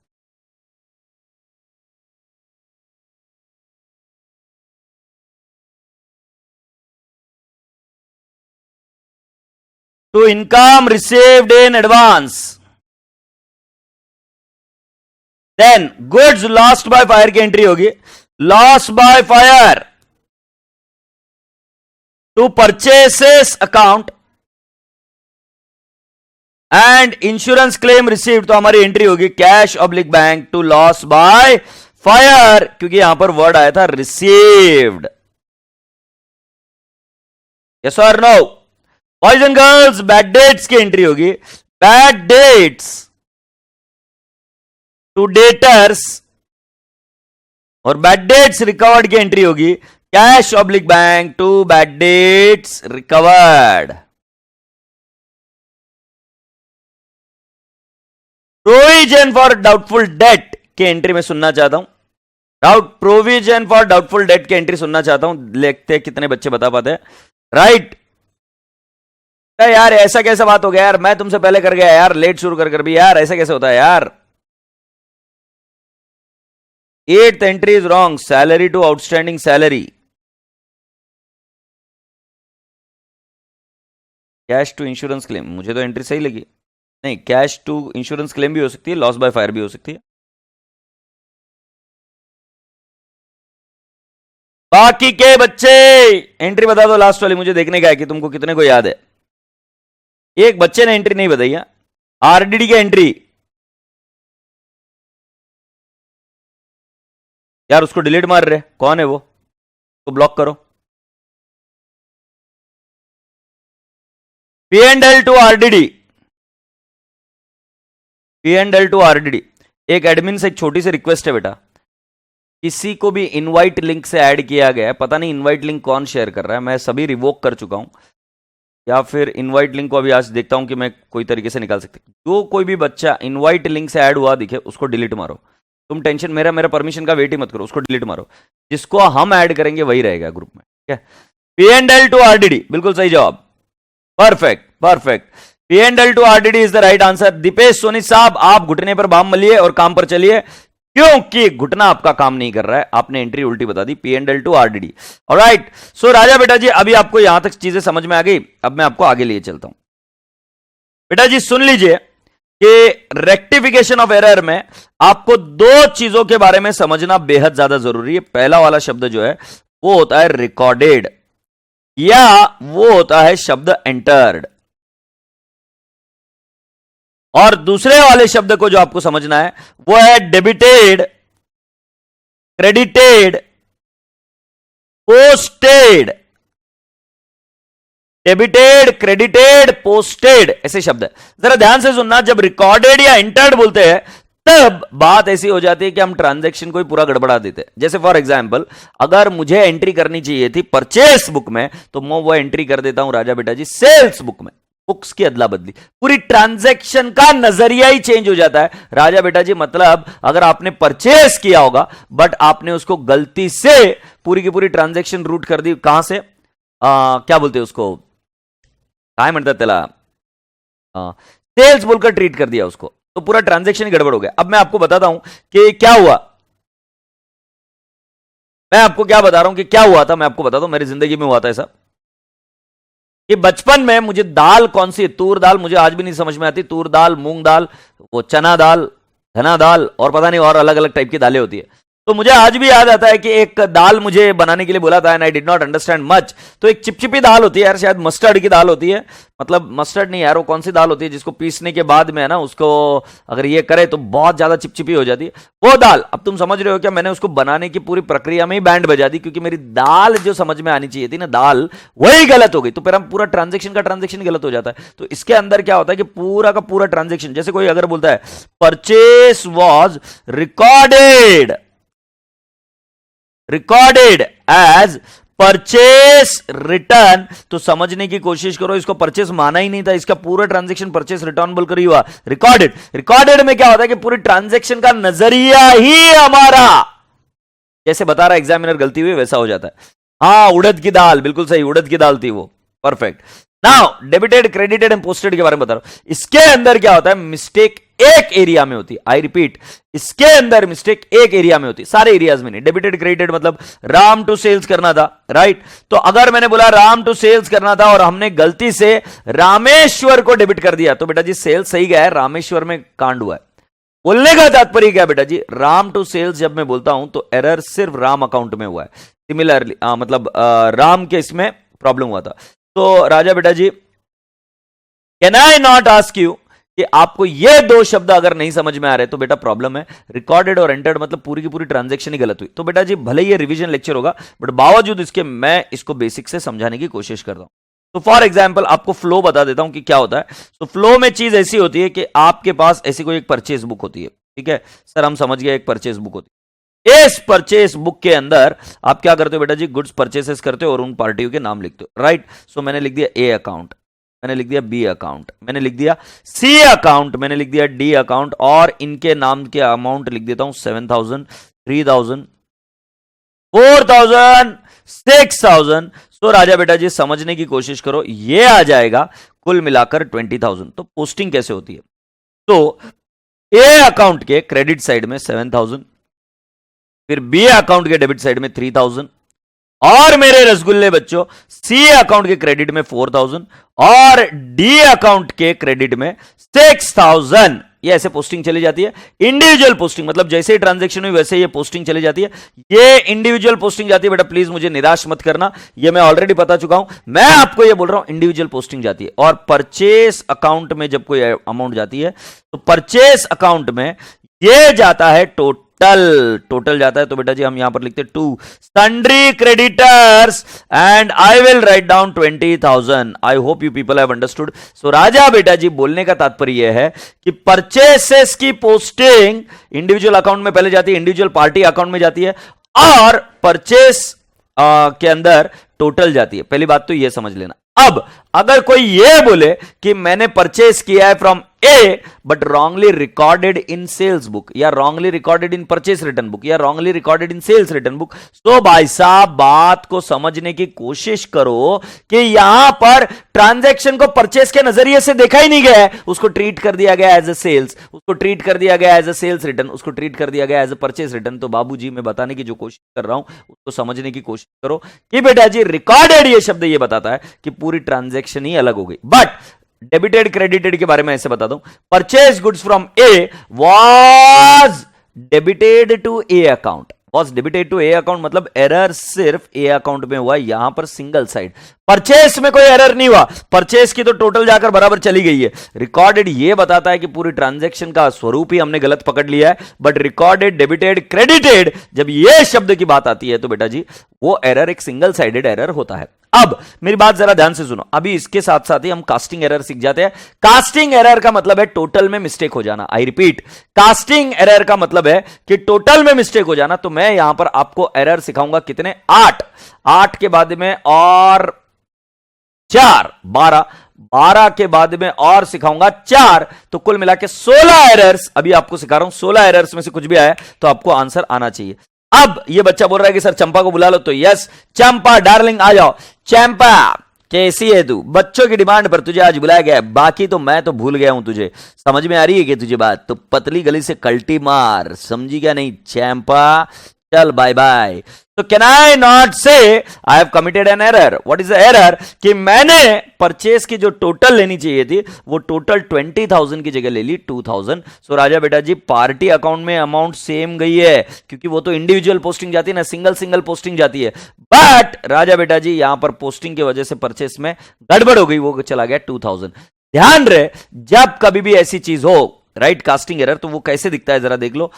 To income received in advance. Then goods lost by fire की entry होगी lost by fire to purchases account and insurance claim received, तो हमारी entry होगी cash oblique bank to loss by fire, क्योंकि यहां पर word आया था रिसीव्ड। यस और no? Boys and girls, bad debts की एंट्री होगी बैड डेट्स टू डेटर्स, और बैड डेट्स रिकवर्ड की एंट्री होगी cash oblique bank to bad debts recovered. Provision for doubtful debt की एंट्री में सुनना चाहता हूं। प्रोविजन फॉर डाउटफुल डेट की एंट्री सुनना चाहता हूं, देखते हैं कितने बच्चे बता पाते हैं। राइट यार, ऐसा कैसा बात हो गया यार, मैं तुमसे पहले कर गया यार, लेट शुरू कर भी यार, ऐसा कैसे होता है यार। 8th entry is wrong, salary to outstanding salary, cash to insurance claim, मुझे तो एंट्री सही लगी। नहीं, कैश टू इंश्योरेंस क्लेम भी हो सकती है, लॉस बाय फायर भी हो सकती है। बाकी के बच्चे एंट्री बता दो लास्ट वाली, मुझे देखने का है कि तुमको कितने को याद है। एक बच्चे ने एंट्री नहीं बताई है, आरडीडी की एंट्री। यार उसको डिलीट मार रहे, कौन है वो, तो ब्लॉक करो। P and L to RDD, P and L to RDD. एक एडमिन से एक छोटी सी रिक्वेस्ट है बेटा, किसी को भी इनवाइट लिंक से ऐड किया गया है, पता नहीं इनवाइट लिंक कौन शेयर कर रहा है, मैं सभी रिवोक कर चुका हूं, या फिर इनवाइट लिंक को अभी आज देखता हूं कि मैं कोई तरीके से निकाल सकता हूं। जो कोई भी बच्चा इनवाइट लिंक से ऐड हुआ दिखे उसको डिलीट मारो, तुम टेंशन, मेरा परमिशन का वेट ही मत करो, उसको डिलीट मारो। जिसको हम ऐड करेंगे वही रहेगा ग्रुप में, ठीक है। P and L to RDD, बिल्कुल सही जवाब, perfect perfect. P and L to RDD is the right answer. Deepesh Soni साहब, आप घुटने पर बाम मलिए और काम पर चलिए, क्योंकि घुटना आपका काम नहीं कर रहा है, आपने एंट्री उल्टी बता दी। P and L to RDD, alright. So राजा बेटा जी, अभी आपको यहां तक चीजें समझ में आ गई, अब मैं आपको आगे लिए चलता हूं। बेटा जी सुन लीजिए कि रेक्टिफिकेशन ऑफ एरर में आपको दो चीजों के बारे में समझना बेहद ज्यादा जरूरी है। पहला वाला शब्द जो है वो होता है रिकॉर्डेड, या वो होता है शब्द एंटर्ड, और दूसरे वाले शब्द को जो आपको समझना है वो है debited, credited, posted. Debited, credited, posted, ऐसे शब्द है। जरा ध्यान से सुनना, जब रिकॉर्डेड या एंटर्ड बोलते हैं तब बात ऐसी हो जाती है कि हम ट्रांजैक्शन को ही पूरा गड़बड़ा देते हैं। जैसे फॉर एग्जांपल, अगर मुझे एंट्री करनी चाहिए थी परचेस बुक में, तो मैं वो एंट्री कर देता हूं राजा बेटा जी सेल्स बुक में, बुक्स की अदला बदली, पूरी ट्रांजैक्शन का नजरिया ही चेंज हो जाता है राजा बेटा जी। मतलब अगर आपने परचेस किया होगा बट आपने उसको गलती से पूरी की पूरी ट्रांजैक्शन रूट कर दी, कहां से, क्या बोलते हैं उसको, काय म्हणतात त्याला, सेल्स बोलकर ट्रीट कर दिया उसको, तो पूरा ट्रांजैक्शन ही गड़बड़ हो गया। अब मैं आपको बताता हूं कि क्या हुआ, मैं आपको क्या बता रहा हूं कि क्या हुआ था, मैं आपको बताता हूं, मेरी जिंदगी में हुआ था ऐसा कि बचपन में मुझे दाल कौन सी, तूर दाल, मुझे आज भी नहीं समझ में आती, तूर दाल, मूंग दाल, वो चना दाल, धना दाल, और पता नहीं और अलग अलग टाइप की दालें होती है। तो मुझे आज भी याद आता है कि एक दाल मुझे बनाने के लिए बोला था, and I did not understand much. तो एक चिपचिपी दाल होती है यार, शायद मस्टर्ड की दाल होती है, मतलब मस्टर्ड नहीं यार, वो कौन सी दाल होती है जिसको पीसने के बाद में है ना, उसको अगर ये करे तो बहुत ज्यादा चिपचिपी हो जाती है, वो दाल। अब तुम समझ रहे हो क्या, मैंने उसको बनाने की पूरी प्रक्रिया में ही बैंड बजा दी, क्योंकि मेरी दाल जो समझ में आनी चाहिए थी ना, दाल वही गलत हो गई, तो फिर हम पूरा ट्रांजेक्शन का ट्रांजेक्शन गलत हो जाता है। तो इसके अंदर क्या होता है कि पूरा का पूरा ट्रांजेक्शन, जैसे कोई अगर बोलता है purchase was recorded as purchase return, तो समझने की कोशिश करो, इसको परचेस माना ही नहीं था, इसका पूरा ट्रांजैक्शन परचेस रिटर्न बोलकर ही हुआ। रिकॉर्डेड में क्या होता है कि पूरी ट्रांजैक्शन का नजरिया ही हमारा, जैसे बता रहा एग्जामिनर गलती हुई वैसा हो जाता है। हाँ, उड़द की दाल, बिल्कुल सही, उड़द की दाल थी वो, perfect. Now debited, credited and posted के बारे में बता रहा हूं। इसके अंदर क्या होता है, मिस्टेक एक एरिया में होती है, आई रिपीट, इसके अंदर मिस्टेक एक एरिया में होती है, सारे एरियाज में नहीं। डेबिटेड क्रेडिटेड मतलब राम टू सेल्स करना था, राइट, तो अगर मैंने बोला राम टू सेल्स करना था और हमने गलती से रामेश्वर को डेबिट कर दिया, तो बेटा जी सेल्स सही गया है, रामेश्वर में कांड हुआ है। बोलने का तात्पर्य क्या बेटा जी, राम टू सेल्स जब मैं बोलता हूं तो एरर सिर्फ राम अकाउंट में हुआ है, सिमिलरली मतलब राम के इसमें प्रॉब्लम हुआ था। तो राजा बेटा जी, can I not ask you कि आपको ये दो शब्द अगर नहीं समझ में आ रहे तो बेटा प्रॉब्लम है। रिकॉर्डेड और एंटर्ड मतलब पूरी की पूरी ट्रांजैक्शन ही गलत हुई। तो बेटा जी भले ये रिवीजन लेक्चर होगा बट बावजूद इसके मैं इसको बेसिक से समझाने की कोशिश करता हूं। तो फॉर एग्जाम्पल आपको फ्लो बता देता हूं कि क्या होता है। तो फ्लो में चीज ऐसी होती है कि आपके पास ऐसी कोई एक परचेज बुक होती है, ठीक है सर हम समझ गए, एक परचेज बुक होती है। इस परचेज बुक के अंदर आप क्या करते हो बेटा जी, गुड्स परचेसेस करते हो और उन पार्टियों के नाम लिखते हो, राइट। सो मैंने लिख दिया ए अकाउंट, मैंने लिख दिया बी अकाउंट, मैंने लिख दिया सी अकाउंट, मैंने लिख दिया डी अकाउंट और इनके नाम के अमाउंट लिख देता हूं 7,000, 3,000, 4,000, 6,000। सो राजा बेटा जी समझने की कोशिश करो, ये आ जाएगा कुल मिलाकर 20,000। तो पोस्टिंग कैसे होती है, तो ए अकाउंट के क्रेडिट साइड में 7,000, फिर बी अकाउंट के डेबिट साइड में 3,000 और मेरे रसगुल्ले बच्चों सी अकाउंट के क्रेडिट में 4,000 और डी अकाउंट के क्रेडिट में 6,000। ये ऐसे पोस्टिंग चली जाती है। इंडिविजुअल पोस्टिंग मतलब जैसे ही ट्रांजैक्शन हुई वैसे ये पोस्टिंग चली जाती है। ये इंडिविजुअल पोस्टिंग जाती है बेटा, प्लीज मुझे निराश मत करना, ये मैं ऑलरेडी बता चुका हूं। मैं आपको ये बोल रहा हूं इंडिविजुअल पोस्टिंग जाती है। और परचेस अकाउंट में जब कोई अमाउंट जाती है तो परचेस अकाउंट में ये जाता है टोटल जाता है। तो बेटा जी हम यहां पर लिखते हैं 2 sundry creditors and I will write down 20,000। I hope you people have understood. So राजा बेटा जी बोलने का तात्पर्य यह है कि परचेसेस की पोस्टिंग इंडिविजुअल अकाउंट में पहले जाती है, इंडिविजुअल पार्टी अकाउंट में जाती है और परचेस के अंदर टोटल जाती है। पहली बात तो यह समझ लेना। अब अगर कोई यह बोले कि मैंने परचेस किया है from A but wrongly recorded in sales book या wrongly recorded in purchase return book या wrongly recorded in sales return book, तो भाई साहब बात को समझने की कोशिश करो कि यहां पर ट्रांजैक्शन को परचेस के नजरिए से देखा ही नहीं गया है, उसको ट्रीट कर दिया गया एज ए सेल्स, उसको ट्रीट कर दिया गया एज ए सेल्स रिटर्न, उसको ट्रीट कर दिया गया एज ए परचेस रिटर्न। तो बाबूजी मैं बताने की जो कोशिश कर रहा हूं उसको समझने की कोशिश करो कि बेटा जी रिकॉर्डेड ये शब्द ये बताता है कि पूरी ट्रांजैक्शन ही अलग हो गई। बट डेबिटेड क्रेडिटेड के बारे में ऐसे बता दूं, purchase goods from A was debited to A account, was debited to A account मतलब एरर सिर्फ ए अकाउंट में हुआ, यहां पर सिंगल साइड। परचेस में कोई एरर नहीं हुआ, परचेस की तो टोटल जाकर बराबर चली गई है। रिकॉर्डेड ये बताता है कि पूरी ट्रांजैक्शन का स्वरूप ही हमने गलत पकड़ लिया है। बट रिकॉर्डेड डेबिटेड क्रेडिटेड जब ये शब्द की बात आती है तो बेटा जी वो एरर एक सिंगल साइडेड एरर होता है। अब मेरी बात जरा ध्यान से सुनो, अभी इसके साथ साथ ही हम कास्टिंग एरर सीख जाते हैं। कास्टिंग एरर का मतलब है टोटल में मिस्टेक हो जाना। आई रिपीट, कास्टिंग एरर का मतलब है कि टोटल में मिस्टेक हो जाना। तो मैं यहां पर आपको एरर सिखाऊंगा कितने, 8 के बाद में और 4, 12 के बाद में और सिखाऊंगा 4, तो कुल मिला के 16 एरर्स अभी आपको सिखा रहा हूं। 16 एरर्स में से कुछ भी आया तो आपको आंसर आना चाहिए। अब ये बच्चा बोल रहा है कि सर चंपा को बुला लो, तो यस चंपा डार्लिंग आ जाओ। चंपा कैसी है तू, बच्चों की डिमांड पर तुझे आज बुलाया गया है, बाकी तो मैं तो भूल गया हूं तुझे। समझ में आ रही है कि तुझे बात, तो पतली गली से कल्टी मार, समझी क्या नहीं चंपा, चल बाय बाय। तो कैन आई नॉट से I have committed an error. What is the error, कि मैंने परचेस की जो टोटल लेनी चाहिए थी वो टोटल 20,000 की जगह ले ली 2,000। सो राजा बेटा जी पार्टी अकाउंट में अमाउंट सेम गई है क्योंकि वो तो इंडिविजुअल पोस्टिंग जाती है ना, सिंगल पोस्टिंग जाती है। बट राजा बेटा जी यहां पर पोस्टिंग की वजह से परचेस में गड़बड़ हो गई, वो चला गया 2,000। ध्यान रहे जब कभी भी ऐसी चीज हो राइट कास्टिंग एरर, तो वो कैसे दिखता है जरा देख लो।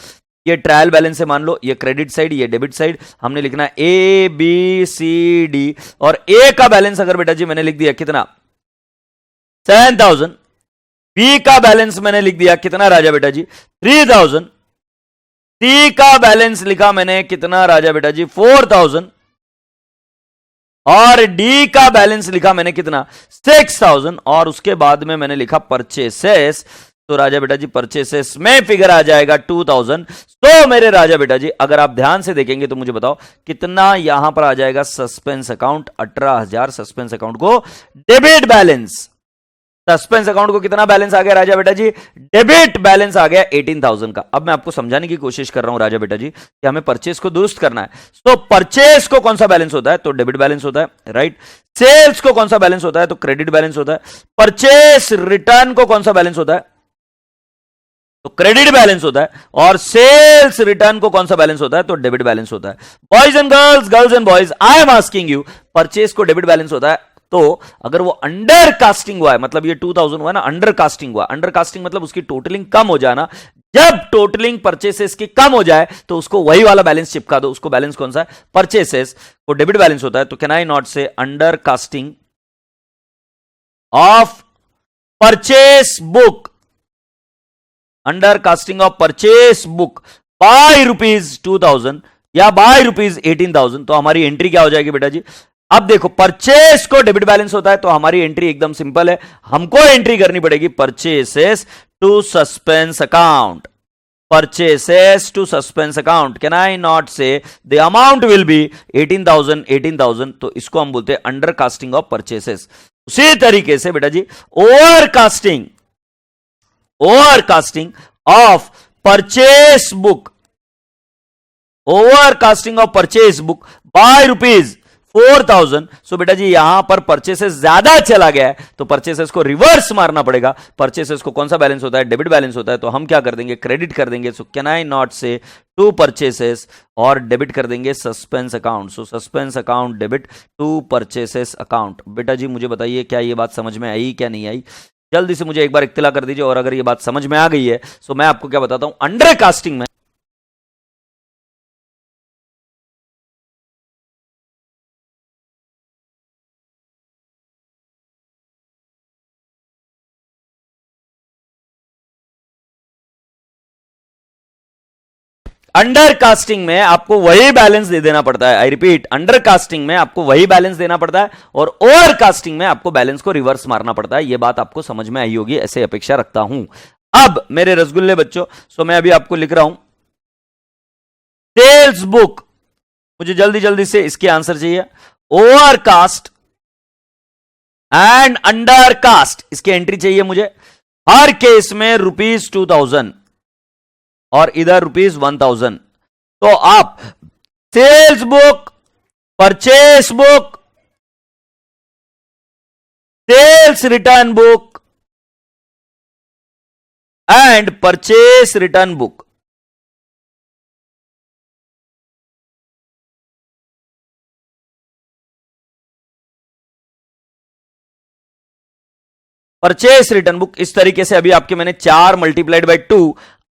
ये ट्रायल बैलेंस है मान लो, ये क्रेडिट साइड ये डेबिट साइड, हमने लिखना है ए बी सी डी और ए का बैलेंस अगर बेटा जी मैंने लिख दिया कितना 7,000, बी का बैलेंस मैंने लिख दिया कितना राजा बेटा जी 3,000, सी का बैलेंस लिखा मैंने कितना राजा बेटा जी 4,000 और डी का बैलेंस लिखा मैंने कितना 6,000 और उसके बाद में मैंने लिखा परचेसेस। तो राजा बेटा जी परचेसेस में फिगर आ जाएगा 2,000। तो मेरे राजा बेटा जी अगर आप ध्यान से देखेंगे तो मुझे बताओ कितना यहां पर आ जाएगा सस्पेंस अकाउंट 18,000 सस्पेंस अकाउंट को डेबिट बैलेंस। सस्पेंस अकाउंट को कितना बैलेंस आ गया राजा बेटा जी, डेबिट बैलेंस आ गया 18,000 का। अब मैं आपको समझाने की कोशिश कर रहा हूं राजा बेटा जी कि हमें परचेस को दुरुस्त करना है। तो परचेस को कौन सा बैलेंस होता है, तो डेबिट बैलेंस होता है राइट। सेल्स को कौन सा बैलेंस होता है, तो क्रेडिट बैलेंस होता है। परचेस रिटर्न को कौन सा बैलेंस होता है, तो क्रेडिट बैलेंस होता है। और सेल्स रिटर्न को कौन सा बैलेंस होता है, तो डेबिट बैलेंस होता है। Boys and girls, girls and boys, I am asking you, purchase को डेबिट बैलेंस होता है, तो अगर वो अंडर कास्टिंग हुआ है, मतलब ये 2000 हुआ ना, अंडर कास्टिंग हुआ, अंडर कास्टिंग मतलब उसकी टोटलिंग कम हो जाना, जब टोटलिंग परचेसेस की कम हो जाए तो उसको वही वाला बैलेंस चिपका दो। उसको बैलेंस कौन सा है? परचेसेस को डेबिट बैलेंस होता है। तो can I not say under casting of purchase book, under casting of purchase book bye ₹2000 या बाय ₹18,000, तो हमारी एंट्री क्या हो जाएगी बेटा जी? अब देखो, परचेस को डेबिट बैलेंस होता है तो हमारी एंट्री एकदम सिंपल है, हमको एंट्री करनी पड़ेगी purchases to suspense account, purchases to suspense account. Can I not say the amount will be 18,000, तो इसको हम बोलते हैं अंडर कास्टिंग ऑफ परचेसेस। उसी तरीके से बेटा जी over casting of purchase book, over casting of purchase book by ₹4,000। So बेटा जी यहां पर परचेसेस ज्यादा चला गया है तो परचेसेस को रिवर्स मारना पड़ेगा। परचेसेस को कौन सा बैलेंस होता है? डेबिट बैलेंस होता है, तो हम क्या कर देंगे? क्रेडिट कर देंगे। So can I not say to purchases और डेबिट कर देंगे suspense account. So suspense account debit to purchases account. बेटा जी मुझे बताइए क्या ये बात समझ में आई क्या नहीं आई? जल्दी से मुझे एक बार इत्तला कर दीजिए, और अगर ये बात समझ में आ गई है तो मैं आपको क्या बताता हूं, अंडर कास्टिंग में अंडर कास्टिंग में आपको वही बैलेंस दे देना पड़ता है। आई रिपीट, अंडर कास्टिंग में आपको वही बैलेंस देना पड़ता है और ओवर कास्टिंग में आपको बैलेंस को रिवर्स मारना पड़ता है। यह बात आपको समझ में आई होगी, ऐसे अपेक्षा रखता हूं। अब मेरे रसगुल्ले बच्चों, सो मैं अभी आपको लिख रहा हूं सेल्स बुक, मुझे जल्दी जल्दी से इसके आंसर चाहिए। Overcast and undercast, इसकी एंट्री चाहिए मुझे। हर केस में ₹2,000 और इधर ₹1,000। तो आप sales book, purchase book, sales return book and purchase return book, purchase return book, इस तरीके से अभी आपके मैंने 4 मल्टीप्लाइड बाई 2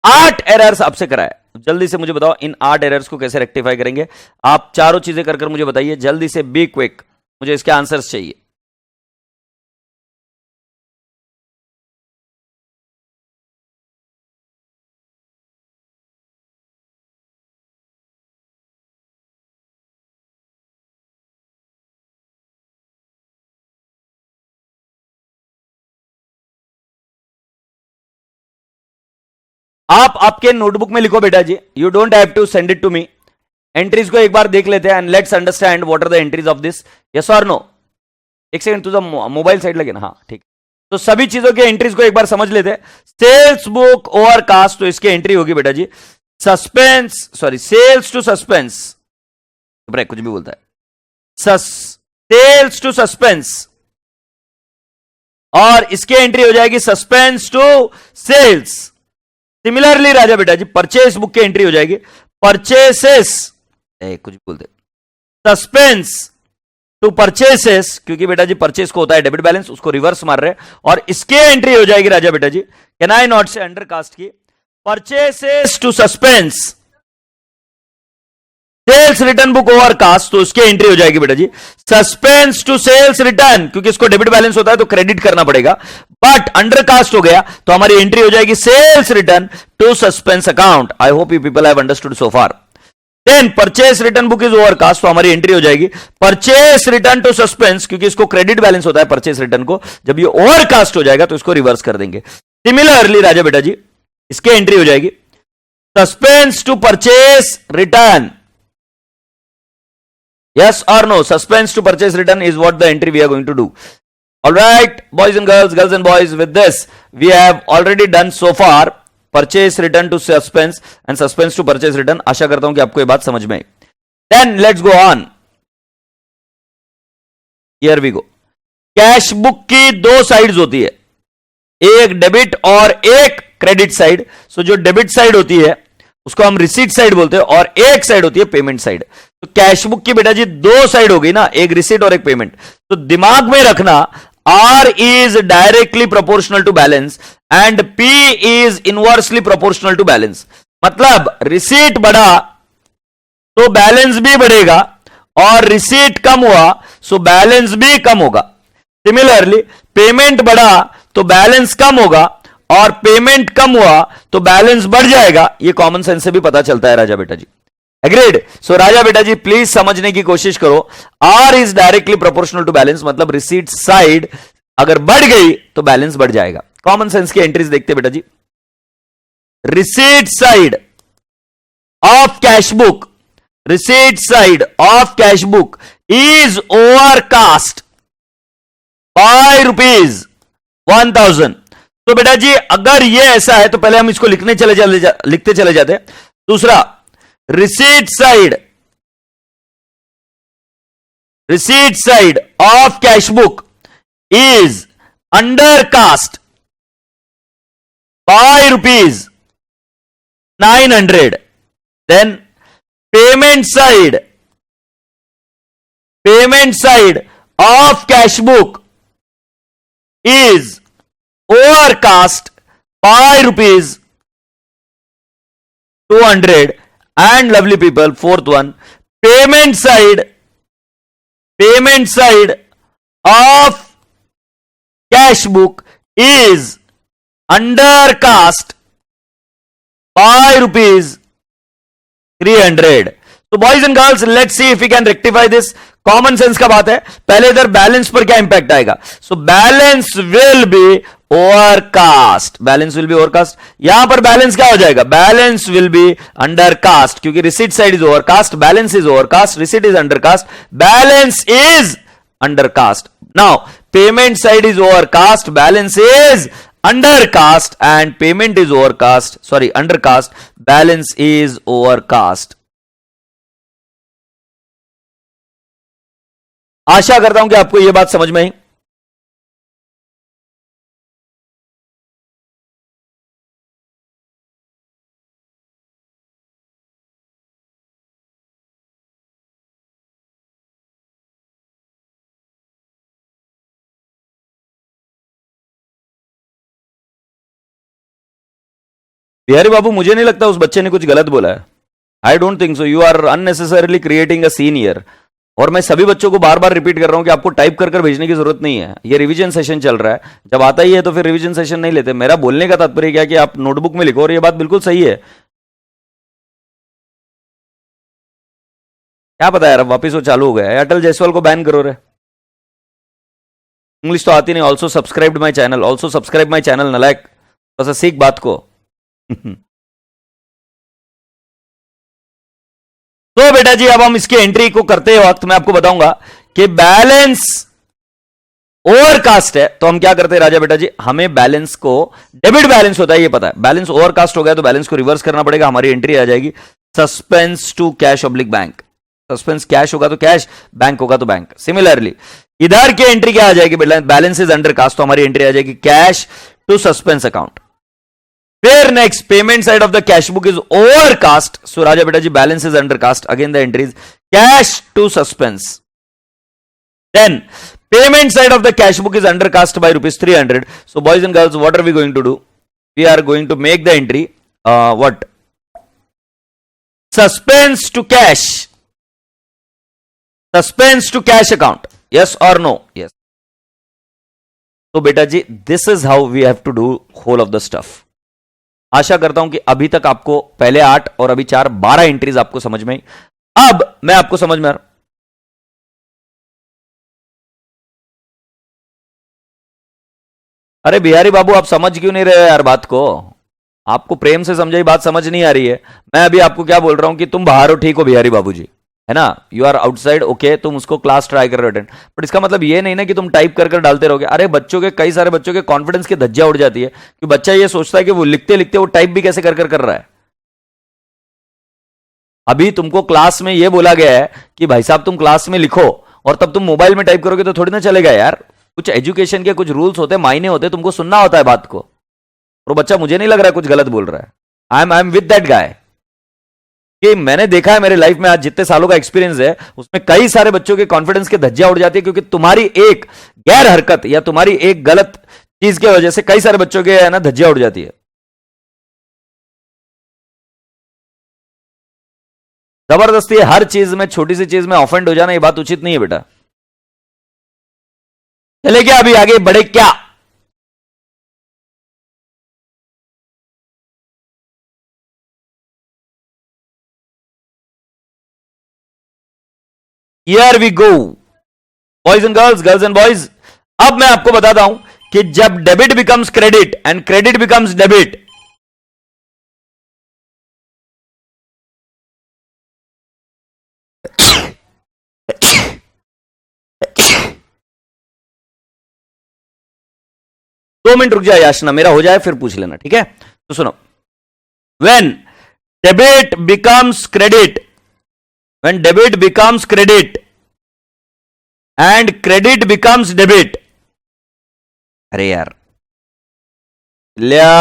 8 एरर्स आपसे कराए। जल्दी से मुझे बताओ इन 8 एरर्स को कैसे रेक्टिफाई करेंगे? आप चारों चीजें कर मुझे बताइए जल्दी से, बी क्विक, मुझे इसके आंसर्स चाहिए। आप आपके नोटबुक में लिखो बेटा जी, you don't have to send it to me. Entries को एक बार देख लेते हैं and let's understand what are the entries of this, yes और नो। एक सेकंड, तुझा मोबाइल साइड लगे ना? हाँ ठीक। तो सभी चीजों के एंट्रीज को एक बार समझ लेते हैं। सेल्स बुक ओवर कास्ट, तो इसकी एंट्री होगी बेटा जी suspense, sorry sales to suspense, break कुछ भी बोलता है, सेल्स टू सस्पेंस, और इसकी एंट्री हो जाएगी सस्पेंस टू सेल्स। सिमिलरली राजा बेटा जी परचेस बुक की एंट्री हो जाएगी परचेसेस, कुछ भी बोलते, सस्पेंस टू परचेसेस, क्योंकि बेटा जी परचेस को होता है डेबिट बैलेंस, उसको रिवर्स मार रहे हैं, और इसके एंट्री हो जाएगी राजा बेटा जी, can I not say undercast की purchases to suspense sales return book overcast, तो उसकी एंट्री हो जाएगी बेटा जी सस्पेंस टू सेल्स रिटर्न, क्योंकि इसको डेबिट बैलेंस होता है तो क्रेडिट करना पड़ेगा, बट अंडर कास्ट हो गया तो हमारी एंट्री हो जाएगी sales return to suspense account. I hope you people have understood so far. Then purchase return book is overcast, तो हमारी एंट्री हो जाएगी परचेस रिटर्न टू सस्पेंस, क्योंकि इसको क्रेडिट बैलेंस होता है परचेस रिटर्न को, जब ये ओवर कास्ट हो जाएगा तो इसको रिवर्स कर देंगे। सिमिलरली राजा बेटा जी इसकी एंट्री हो जाएगी suspense to purchase return, yes or no, suspense to purchase return is what the entry we are going to do. All right boys and girls and boys, with this we have already done so far purchase return to suspense and suspense to purchase return। आशा करता हूं कि आपको ये बात समझ में आई। Then let's go on, here we go। Cash book की दो साइड्स होती है, एक डेबिट और एक क्रेडिट साइड। सो जो डेबिट साइड होती है उसको हम रिसीट साइड बोलते हैं, और एक साइड होती है पेमेंट साइड। तो कैश बुक की बेटा जी दो साइड हो गई ना, एक रिसीट और एक पेमेंट। तो दिमाग में रखना, R is directly proportional to balance and P is inversely proportional to balance. मतलब रिसीट बढ़ा तो बैलेंस भी बढ़ेगा, और रिसीट कम हुआ सो बैलेंस भी कम होगा। सिमिलरली पेमेंट बढ़ा तो बैलेंस कम होगा, और पेमेंट कम हुआ तो बैलेंस बढ़ जाएगा। ये कॉमन सेंस से भी पता चलता है राजा बेटा जी। एग्रीड? सो राजा बेटा जी प्लीज समझने की कोशिश करो, R is directly proportional to balance, मतलब रिसीट साइड अगर बढ़ गई तो बैलेंस बढ़ जाएगा। कॉमन सेंस की एंट्रीज देखते बेटा जी। Receipt side of cash book, receipt side of cash book is overcast by rupees 1000। तो बेटा जी अगर ये ऐसा है तो पहले हम इसको लिखते चले जाते। दूसरा, receipt side of cash book is undercast by rupees 900। then payment side of cash book is overcast by rupees 200। and lovely people, fourth one, payment side of cash book is undercast by rupees 300। तो boys and girls let's see if we can rectify this. Common sense का बात है, पहले इधर balance पर क्या impact आएगा। So balance will be overcast, balance will be overcast. यहां पर बैलेंस क्या हो जाएगा, बैलेंस विल बी अंडरकास्ट, क्योंकि receipt side is overcast, balance is overcast, receipt is undercast, balance is undercast. Now payment side is overcast, balance is undercast, and payment is undercast, balance is overcast। आशा करता हूं कि आपको यह बात समझ में आई। बिहारी बाबू मुझे नहीं लगता उस बच्चे ने कुछ गलत बोला है। I don't think so, you are unnecessarily creating a scene here. और मैं सभी बच्चों को बार बार रिपीट कर रहा हूं कि आपको टाइप कर भेजने की जरूरत नहीं है, ये रिवीजन सेशन चल रहा है। जब आता ही है तो फिर रिवीजन सेशन नहीं लेते। मेरा बोलने का तात्पर्य क्या कि आप नोटबुक में लिखो, और ये बात बिल्कुल सही है। क्या पता यार, अब वापिस वो चालू हो गया। अटल जायसवाल को बैन करो रे, इंग्लिश तो आती नहीं। ऑल्सो सब्सक्राइब माई चैनल, नलायक, थोड़ा सा सीख बात को। तो बेटा जी अब हम इसकी एंट्री को करते वक्त मैं आपको बताऊंगा कि बैलेंस ओवरकास्ट है तो हम क्या करते हैं राजा बेटा जी, हमें बैलेंस को, डेबिट बैलेंस होता है ये पता है, बैलेंस ओवरकास्ट हो गया तो बैलेंस को रिवर्स करना पड़ेगा। हमारी एंट्री आ जाएगी suspense to cash oblique bank. Suspense cash होगा तो कैश, बैंक होगा तो बैंक। सिमिलरली इधर की एंट्री क्या आ जाएगी, बैलेंस इज अंडरकास्ट, तो हमारी एंट्री आ जाएगी कैश टू सस्पेंस अकाउंट। फिर next, payment side of the cash book is overcast, so राजा बेटा जी balance is undercast, again the entry is cash to suspense. Then payment side of the cash book is undercast by rupees 300. So boys and girls, what are we going to do? We are going to make the entry what? Suspense to cash. Suspense to cash account. Yes or no? Yes. तो बेटा जी this is how we have to do whole of the stuff. आशा करता हूं कि अभी तक आपको पहले 8 और अभी 4 12 एंट्रीज आपको समझ में आई। अब मैं आपको समझ में आ रहा हूं। अरे बिहारी बाबू आप समझ क्यों नहीं रहे यार बात को? आपको प्रेम से समझाई बात समझ नहीं आ रही है। मैं अभी आपको क्या बोल रहा हूं कि तुम बाहर हो, ठीक हो बिहारी बाबू जी, है ना, यू आर आउटसाइड, ओके, तुम उसको क्लास ट्राई कर रहे हो अटेंड, बट इसका मतलब ये नहीं ना कि तुम टाइप कर डालते रहोगे। अरे बच्चों के, कई सारे बच्चों के कॉन्फिडेंस की धज्जियां उड़ जाती है कि बच्चा ये सोचता है कि वो लिखते लिखते वो टाइप भी कैसे कर रहा है। अभी तुमको क्लास में ये बोला गया है कि भाई साहब तुम क्लास में लिखो और तब तुम मोबाइल में टाइप करोगे तो थोड़ी ना चलेगा यार। कुछ एजुकेशन के कुछ रूल्स होते हैं, मायने होते हैं, तुमको सुनना होता है बात को। और बच्चा मुझे नहीं लग रहा है कुछ गलत बोल रहा है। I am with that guy. कि मैंने देखा है मेरे लाइफ में, आज जितने सालों का एक्सपीरियंस है उसमें कई सारे बच्चों के कॉन्फिडेंस के धज्जियां उड़ जाती है, क्योंकि तुम्हारी एक गैर हरकत या तुम्हारी एक गलत चीज की वजह से कई सारे बच्चों के है ना धज्जियां उड़ जाती है। जबरदस्ती हर चीज में, छोटी सी चीज में ऑफेंड हो जाना, ये बात उचित नहीं है बेटा। चले क्या अभी आगे बढ़े क्या? Here we go boys and girls, girls and boys. अब मैं आपको बताता हूं कि जब debit becomes credit and credit becomes debit, 2 minute रुक जाए याशना, मेरा हो जाए फिर पूछ लेना, ठीक है? तो सुनो, when debit becomes credit, when debit becomes credit and credit becomes debit, अरे यार लिया,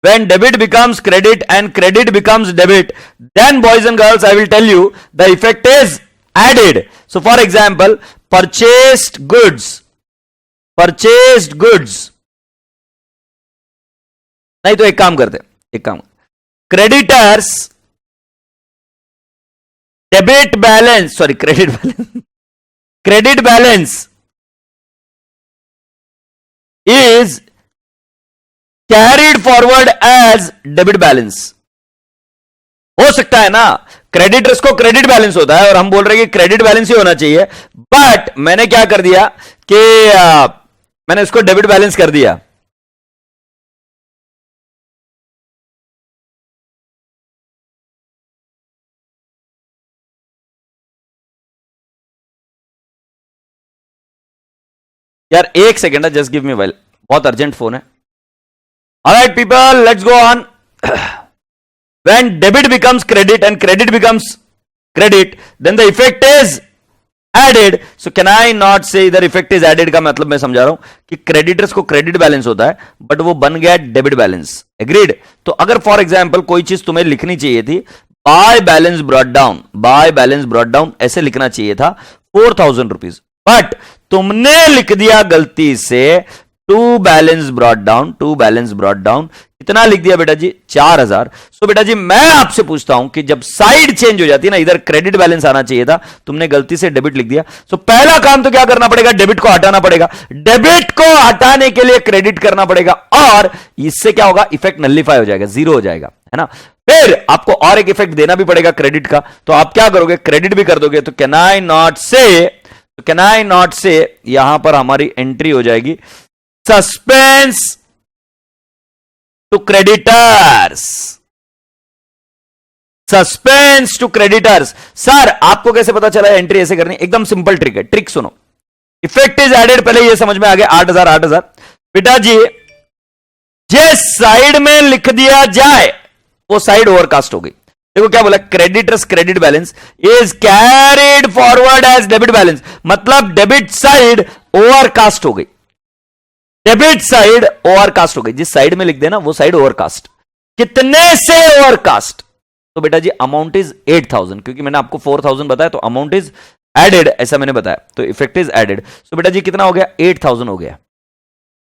when debit becomes credit and credit becomes debit, then boys and girls, I will tell you the effect is added. So for example, purchased goods, नहीं तो एक काम करते, एक काम, creditors debit balance, sorry credit balance, credit balance is carried forward as debit balance. हो सकता है ना, क्रेडिटर्स को क्रेडिट बैलेंस होता है और हम बोल रहे हैं कि क्रेडिट बैलेंस ही होना चाहिए, बट मैंने क्या कर दिया कि मैंने इसको डेबिट बैलेंस कर दिया। यार एक सेकेंड है, जस्ट गिव मी वेल, बहुत अर्जेंट फोन है। Alright people, let's go on. When debit becomes credit and credit becomes credit, then the effect is added. So can I not say इधर effect is added का मतलब मैं समझा रहा हूं कि क्रेडिटर्स को क्रेडिट बैलेंस होता है बट वो बन गया डेबिट बैलेंस। एग्रीड? तो अगर फॉर एग्जांपल कोई चीज तुम्हें लिखनी चाहिए थी, by balance brought down, by balance brought down ऐसे लिखना चाहिए था 4000 रुपीज, बट तुमने लिख दिया गलती से to balance brought down, to balance brought down, कितना लिख दिया बेटा जी? 4000। सो बेटा जी मैं आपसे पूछता हूं कि जब साइड चेंज हो जाती है ना, इधर क्रेडिट बैलेंस आना चाहिए था, तुमने गलती से डेबिट लिख दिया। सो पहला काम तो क्या करना पड़ेगा? डेबिट को हटाना पड़ेगा। डेबिट को हटाने के लिए क्रेडिट करना पड़ेगा और इससे क्या होगा? इफेक्ट नलिफाई हो जाएगा, जीरो हो जाएगा, है ना? फिर आपको और एक इफेक्ट देना भी पड़ेगा क्रेडिट का, तो आप क्या करोगे? क्रेडिट भी कर दोगे। तो कैन आई नॉट से, यहां पर हमारी एंट्री हो जाएगी suspense to creditors, suspense to creditors. Sir आपको कैसे पता चला एंट्री ऐसे करनी? एकदम सिंपल ट्रिक है, ट्रिक सुनो। इफेक्ट इज एडेड, पहले ये समझ में आ गया, 8000 बेटा जी जिस साइड में लिख दिया जाए वो साइड ओवरकास्ट हो गई। देखो क्या बोला? Creditors credit balance is carried forward as debit balance, मतलब डेबिट साइड ओवरकास्ट हो गई, डेबिट साइड ओवरकास्ट हो गई। जिस साइड में लिख देना वो साइड ओवरकास्ट। कितने से ओवरकास्ट? तो बेटा जी अमाउंट इज 8000, क्योंकि मैंने आपको 4000 बताया तो अमाउंट इज एडेड ऐसा मैंने बताया, तो इफेक्ट इज एडेड। सो बेटा जी कितना हो गया? 8000 हो गया।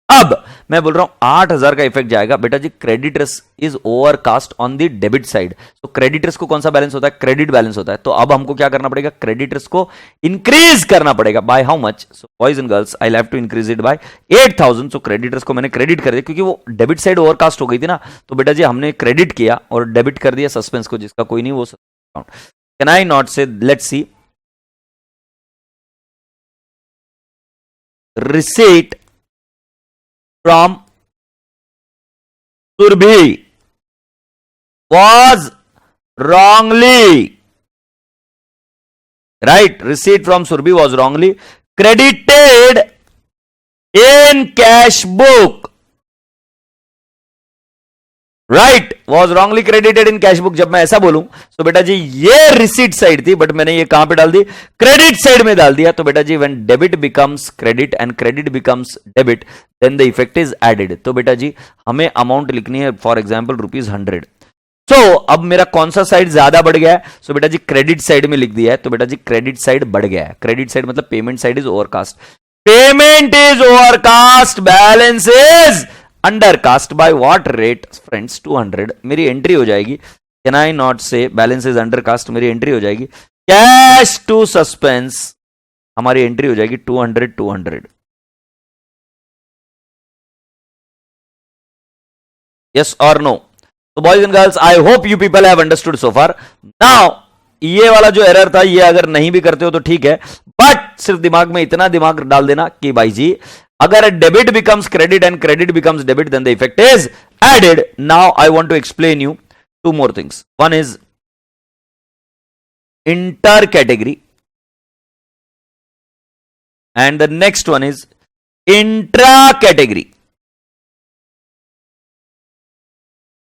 अब मैं बोल रहा हूं 8000 का इफेक्ट जाएगा बेटा जी, creditors is overcast on the debit side. तो क्रेडिटर्स को कौन सा बैलेंस होता है? क्रेडिट बैलेंस होता है। तो अब हमको क्या करना पड़ेगा? क्रेडिटर्स को इंक्रीज करना पड़ेगा। By how much? So boys and girls, I have to increase it by 8000। सो क्रेडिटर्स को मैंने क्रेडिट कर दिया क्योंकि वो डेबिट साइड ओवरकास्ट हो गई थी ना, तो बेटा जी हमने क्रेडिट किया और डेबिट कर दिया सस्पेंस को, जिसका कोई नहीं वो अकाउंट। कैन आई नॉट से, let's see, receipt from Surbhi was wrongly, right? Receipt from Surbhi was wrongly credited in cash book, right, was wrongly credited in cash book. जब मैं ऐसा बोलूं तो बेटा जी ये रिसीट साइड थी, बट मैंने ये कहां पे डाल दी, क्रेडिट साइड में डाल दिया। तो बेटा जी when debit becomes credit and credit becomes debit then the effect is added. तो बेटा जी हमें अमाउंट लिखनी है, फॉर एग्जाम्पल ₹100। तो अब मेरा कौन सा साइड ज्यादा बढ़ गया है? सो बेटा जी क्रेडिट साइड में लिख दिया है, तो बेटा जी क्रेडिट साइड बढ़ गया है। क्रेडिट साइड मतलब payment side is overcast, payment is overcast, balance is undercast by what rate friends? 200। मेरी एंट्री हो जाएगी, कैन आई नॉट से बैलेंस इज अंडरकास्ट, मेरी एंट्री हो जाएगी कैश टू सस्पेंस, हमारी एंट्री हो जाएगी 200। यस और नो? तो boys and girls I hope you people have understood so far. Now ये वाला जो एरर था, ये अगर नहीं भी करते हो तो ठीक है, बट सिर्फ दिमाग में इतना दिमाग डाल देना कि भाई जी अगर debit becomes credit and credit becomes debit then the effect is added. Now I want to explain you two more things. One is inter category and the next one is intra category.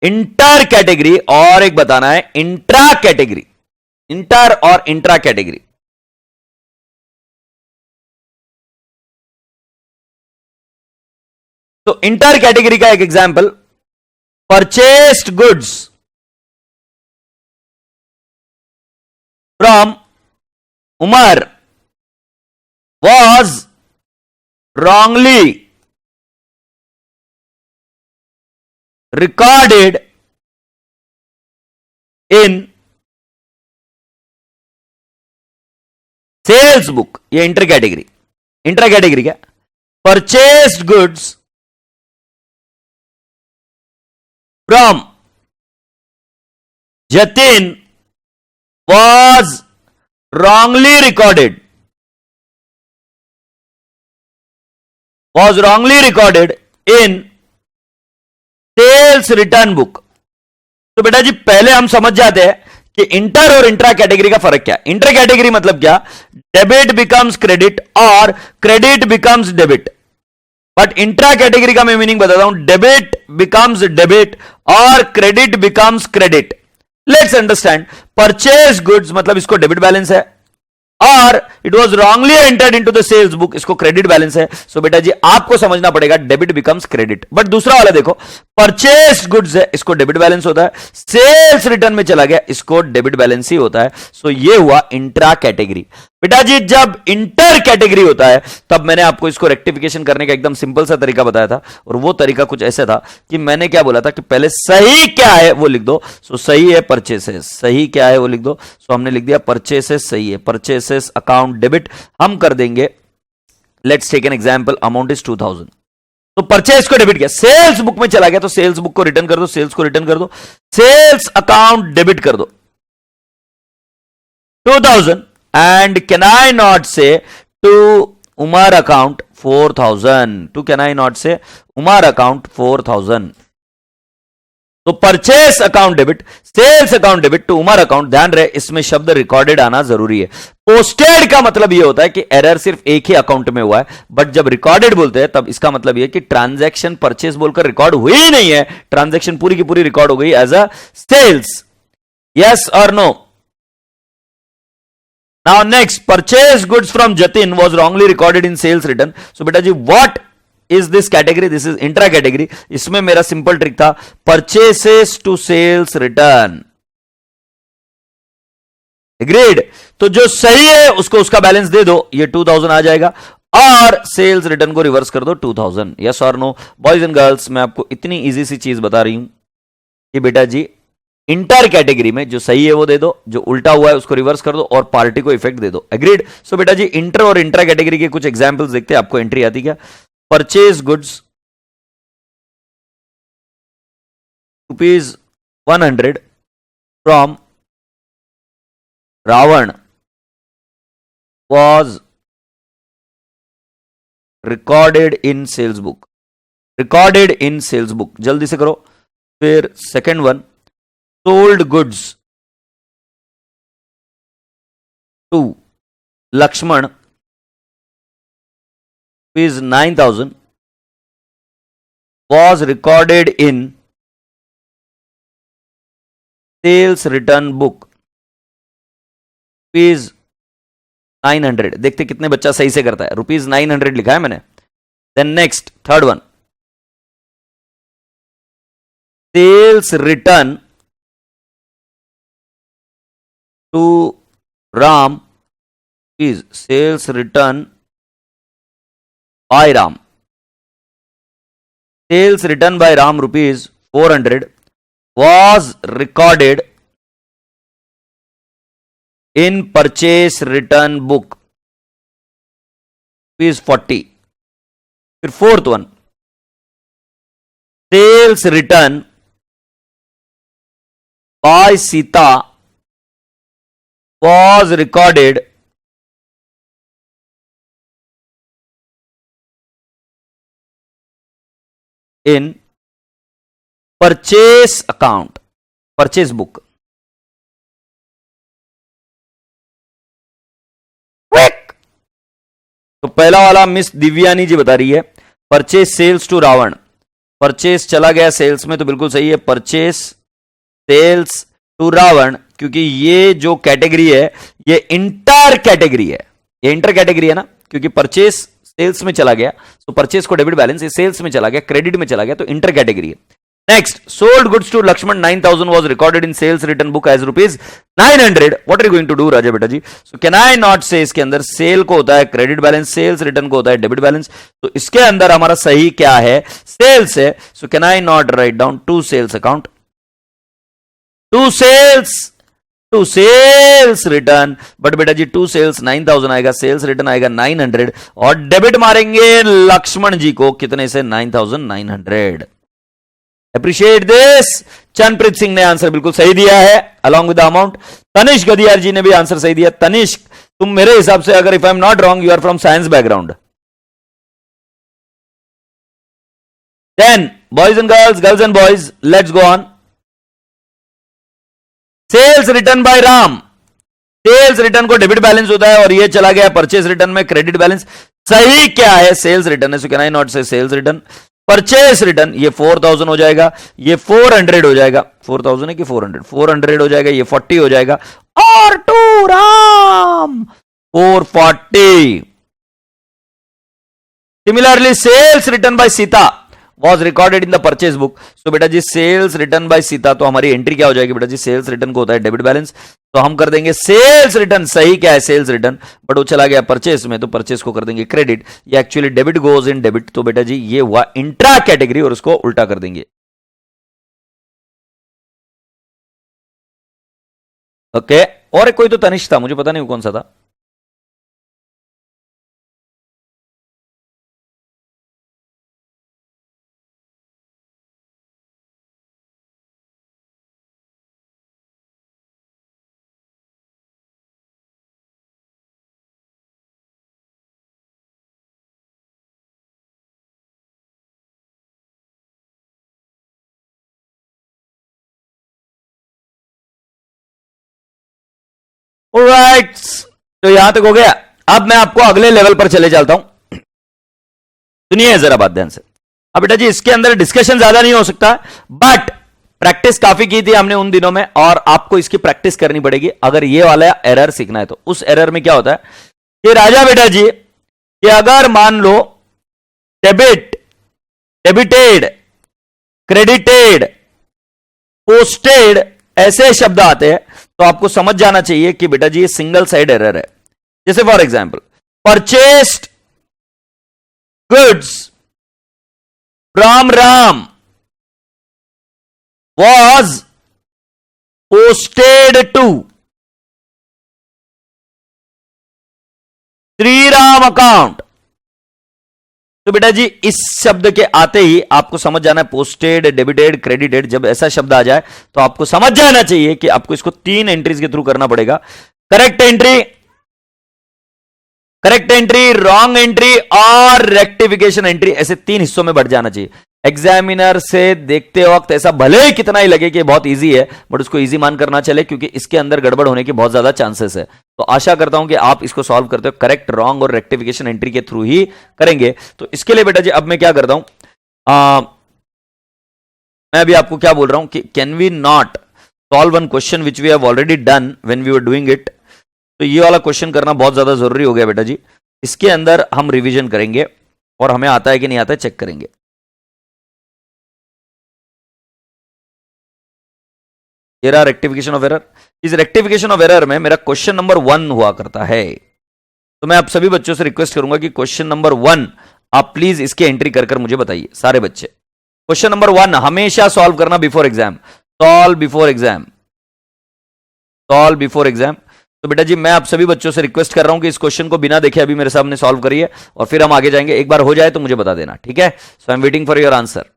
Inter category और एक बताना है intra category, inter और intra category. तो inter category का एक example, purchased goods from Umar was wrongly recorded in sales book. ये inter category, inter category क्या? Purchased goods from Jatin was wrongly recorded, was wrongly recorded in sales return book. तो बेटा जी पहले हम समझ जाते हैं कि इंटर और इंट्रा कैटेगरी का फर्क क्या है। इंटर कैटेगरी मतलब क्या? डेबिट बिकम्स क्रेडिट और credit becomes debit. But intra category का मैं मीनिंग बताता हूं, डेबिट बिकम्स डेबिट और credit becomes credit. Let's understand, purchase goods मतलब इसको डेबिट बैलेंस है और it was wrongly entered into the sales book, इसको क्रेडिट बैलेंस है। सो बेटा जी आपको समझना पड़ेगा डेबिट बिकम्स क्रेडिट। बट दूसरा वाला देखो, परचेस्ड गुड्स है, इसको डेबिट बैलेंस होता है, सेल्स रिटर्न में चला गया, इसको डेबिट बैलेंस ही होता है। सो ये हुआ इंट्रा कैटेगरी। बेटा जी जब इंटर कैटेगरी होता है तब मैंने आपको इसको रेक्टिफिकेशन करने का एकदम सिंपल सा तरीका बताया था, और वो तरीका कुछ ऐसे था कि मैंने क्या बोला था कि पहले सही क्या है वो लिख दो। सो सही है परचेसेस, सही क्या है वो लिख दो। सो हमने लिख दिया परचेसेस सही है, परचेसेस अकाउंट डेबिट। हम कर देंगे, let's take an example, amount is 2000। तो परचेस को डेबिट किया, सेल्स बुक में चला गया तो सेल्स बुक को रिटर्न कर दो, सेल्स को रिटर्न कर दो, सेल्स अकाउंट डेबिट कर दो 2000। And can I not say to Umar account 4000? To can I not say Umar account 4000? तो purchase account debit, sales account debit to Umar account. ध्यान रहे इसमें शब्द रिकॉर्डेड आना जरूरी है। पोस्टेड का मतलब यह होता है कि एरर सिर्फ एक ही अकाउंट में हुआ है, बट जब रिकॉर्डेड बोलते हैं तब इसका मतलब यह कि ट्रांजैक्शन परचेस बोलकर रिकॉर्ड हुई ही नहीं है, ट्रांजैक्शन पूरी की पूरी रिकॉर्ड हो गई एज अ सेल्स। यस और no? Now next, purchase goods from Jatin was wrongly recorded in sales return. So बेटा जी what is this category? This is intra category. इसमें मेरा सिंपल ट्रिक था, purchases to sales return. Agreed? तो जो सही है उसको उसका बैलेंस दे दो, ये 2000 आ जाएगा, और सेल्स रिटर्न को रिवर्स कर दो 2000। यस और नो? बॉयज एंड गर्ल्स मैं आपको इतनी इजी सी चीज बता रही हूं कि बेटा जी इंटर कैटेगरी में जो सही है वो दे दो, जो उल्टा हुआ है उसको रिवर्स कर दो, और पार्टी को इफेक्ट दे दो। एग्रीड? सो बेटा जी इंटर और इंट्रा कैटेगरी के कुछ एग्जांपल्स देखते हैं, आपको एंट्री आती क्या? Purchase goods ₹100 from Ravan was recorded in sales book, recorded in sales book। जल्दी से करो। फिर second one, sold goods to Lakshman is 9000 was recorded in sales return book rupees 900, देखते कितने बच्चा सही से करता है। रुपीज 900 लिखा है मैंने। Then next third one, sales return to Ram is sales return by Ram, sales return by Ram rupees 400 was recorded in purchase return book is 40. फिर fourth one, sales return by Sita was recorded in purchase account, purchase book. तो पहला वाला miss Divyani ji बता रही है, purchase sales to Ravan, purchase चला गया sales में, तो बिल्कुल सही है, परचेस सेल्स टू रावण, क्योंकि ये जो कैटेगरी है ये इंटर कैटेगरी है, ये इंटर कैटेगरी है ना, क्योंकि परचेस सेल्स में चला गया, तो परचेस को डेबिट बैलेंस, ये सेल्स में चला गया, क्रेडिट में चला गया, तो इंटर कैटेगरी है। Next, sold goods to Lakshman 9,000 was recorded in sales return book as rupees 900. What are you going to do, राजा बेटा जी? So can I not say इसके अंदर सेल को होता है क्रेडिट बैलेंस, सेल्स रिटर्न को होता है डेबिट बैलेंस, तो इसके अंदर हमारा सही क्या है? सेल्स है। So can I not write down to sales account, to sales return, but बेटा जी टू सेल्स 9,000 आएगा, सेल्स रिटर्न आएगा 900 और डेबिट मारेंगे लक्ष्मण जी को कितने से? 9,900। Appreciate this. चंद्रप्रीत सिंह ने आंसर बिल्कुल सही दिया है along with the amount. Tanishk Gadiyar ji ने भी आंसर सही दिया। तनिष्क, तुम मेरे हिसाब से, अगर if I am not wrong, you are from science background. 10 boys and girls, girls and boys, let's go on. Sales return by Ram, sales return को डेबिट बैलेंस होता है और ये चला गया परचेस रिटर्न में क्रेडिट बैलेंस। सही क्या है? सेल्स रिटर्न है। So can I not say sales return? Purchase return, ये 4,000 हो जाएगा, ये 400 हो जाएगा, 4,000 है कि 400? 400 हो जाएगा, ये 40 हो जाएगा, और to Ram 440। Similarly sales return by Sita was recorded in the purchase book. So बेटा जी सेल्स रिटर्न बाय सीता, तो हमारी एंट्री क्या हो जाएगी बेटा जी? सेल्स रिटर्न को होता है डेबिट बैलेंस, तो हम कर देंगे सेल्स रिटर्न। सही क्या है? सेल्स रिटर्न, बट वो चला गया परचेस में, तो परचेस को कर देंगे क्रेडिट। ये actually debit goes in debit, तो बेटा जी ये हुआ इंट्रा कैटेगरी और उसको उल्टा कर देंगे। ओके, और एक कोई तो तनिष्क था, मुझे पता नहीं कौन सा था। ऑलराइट, तो यहां तक हो गया। अब मैं आपको अगले लेवल पर चले जाता हूं। सुनिए जरा बात ध्यान से। अब बेटा जी इसके अंदर डिस्कशन ज्यादा नहीं हो सकता, बट प्रैक्टिस काफी की थी हमने उन दिनों में, और आपको इसकी प्रैक्टिस करनी पड़ेगी अगर ये वाला एरर सीखना है। तो उस एरर में क्या होता है कि राजा बेटा जी, कि अगर मान लो डेबिट, डेबिटेड, क्रेडिटेड, पोस्टेड ऐसे शब्द आते हैं, तो आपको समझ जाना चाहिए कि बेटा जी ये सिंगल साइड एरर है। जैसे for example, purchased goods from Ram was posted to Shri Ram account. तो बेटा जी इस शब्द के आते ही आपको समझ जाना है पोस्टेड, डेबिटेड, क्रेडिटेड, जब ऐसा शब्द आ जाए तो आपको समझ जाना चाहिए कि आपको इसको 3 एंट्रीज के थ्रू करना पड़ेगा। Correct entry, correct entry, wrong entry और रेक्टिफिकेशन एंट्री, ऐसे 3 हिस्सों में बढ़ जाना चाहिए। एग्जामिनर से देखते वक्त ऐसा भले ही कितना ही लगे कि बहुत इजी है, बट उसको इजी मान कर ना चले, क्योंकि इसके अंदर गड़बड़ होने के बहुत ज्यादा चांसेस है। तो आशा करता हूं कि आप इसको सॉल्व करते हो करेक्ट, रॉन्ग और रेक्टिफिकेशन एंट्री के थ्रू ही करेंगे। तो इसके लिए बेटा जी अब मैं क्या करता हूं, मैं अभी आपको क्या बोल रहा हूं कि can we not solve one question which we have already done when we were doing it. तो ये वाला क्वेश्चन करना बहुत ज्यादा जरूरी हो गया बेटा जी. इसके अंदर हम रिवीजन करेंगे और हमें आता है कि नहीं आता है चेक करेंगे. ये रहा रेक्टिफिकेशन ऑफ एरर. इस रेक्टिफिकेशन ऑफ एरर में मेरा क्वेश्चन नंबर 1 हुआ करता है. तो मैं आप सभी बच्चों से रिक्वेस्ट करूंगा कि क्वेश्चन नंबर 1 आप प्लीज इसकी एंट्री कर कर मुझे बताइए सारे बच्चे. क्वेश्चन नंबर 1 हमेशा सॉल्व करना before exam. Solve before exam. Solve before exam. तो बेटा जी मैं आप सभी बच्चों से रिक्वेस्ट कर रहा हूं कि इस क्वेश्चन को बिना देखे अभी मेरे सामने सॉल्व करिए और फिर हम आगे जाएंगे. एक बार हो जाए तो मुझे बता देना, ठीक है? So I am waiting for your answer.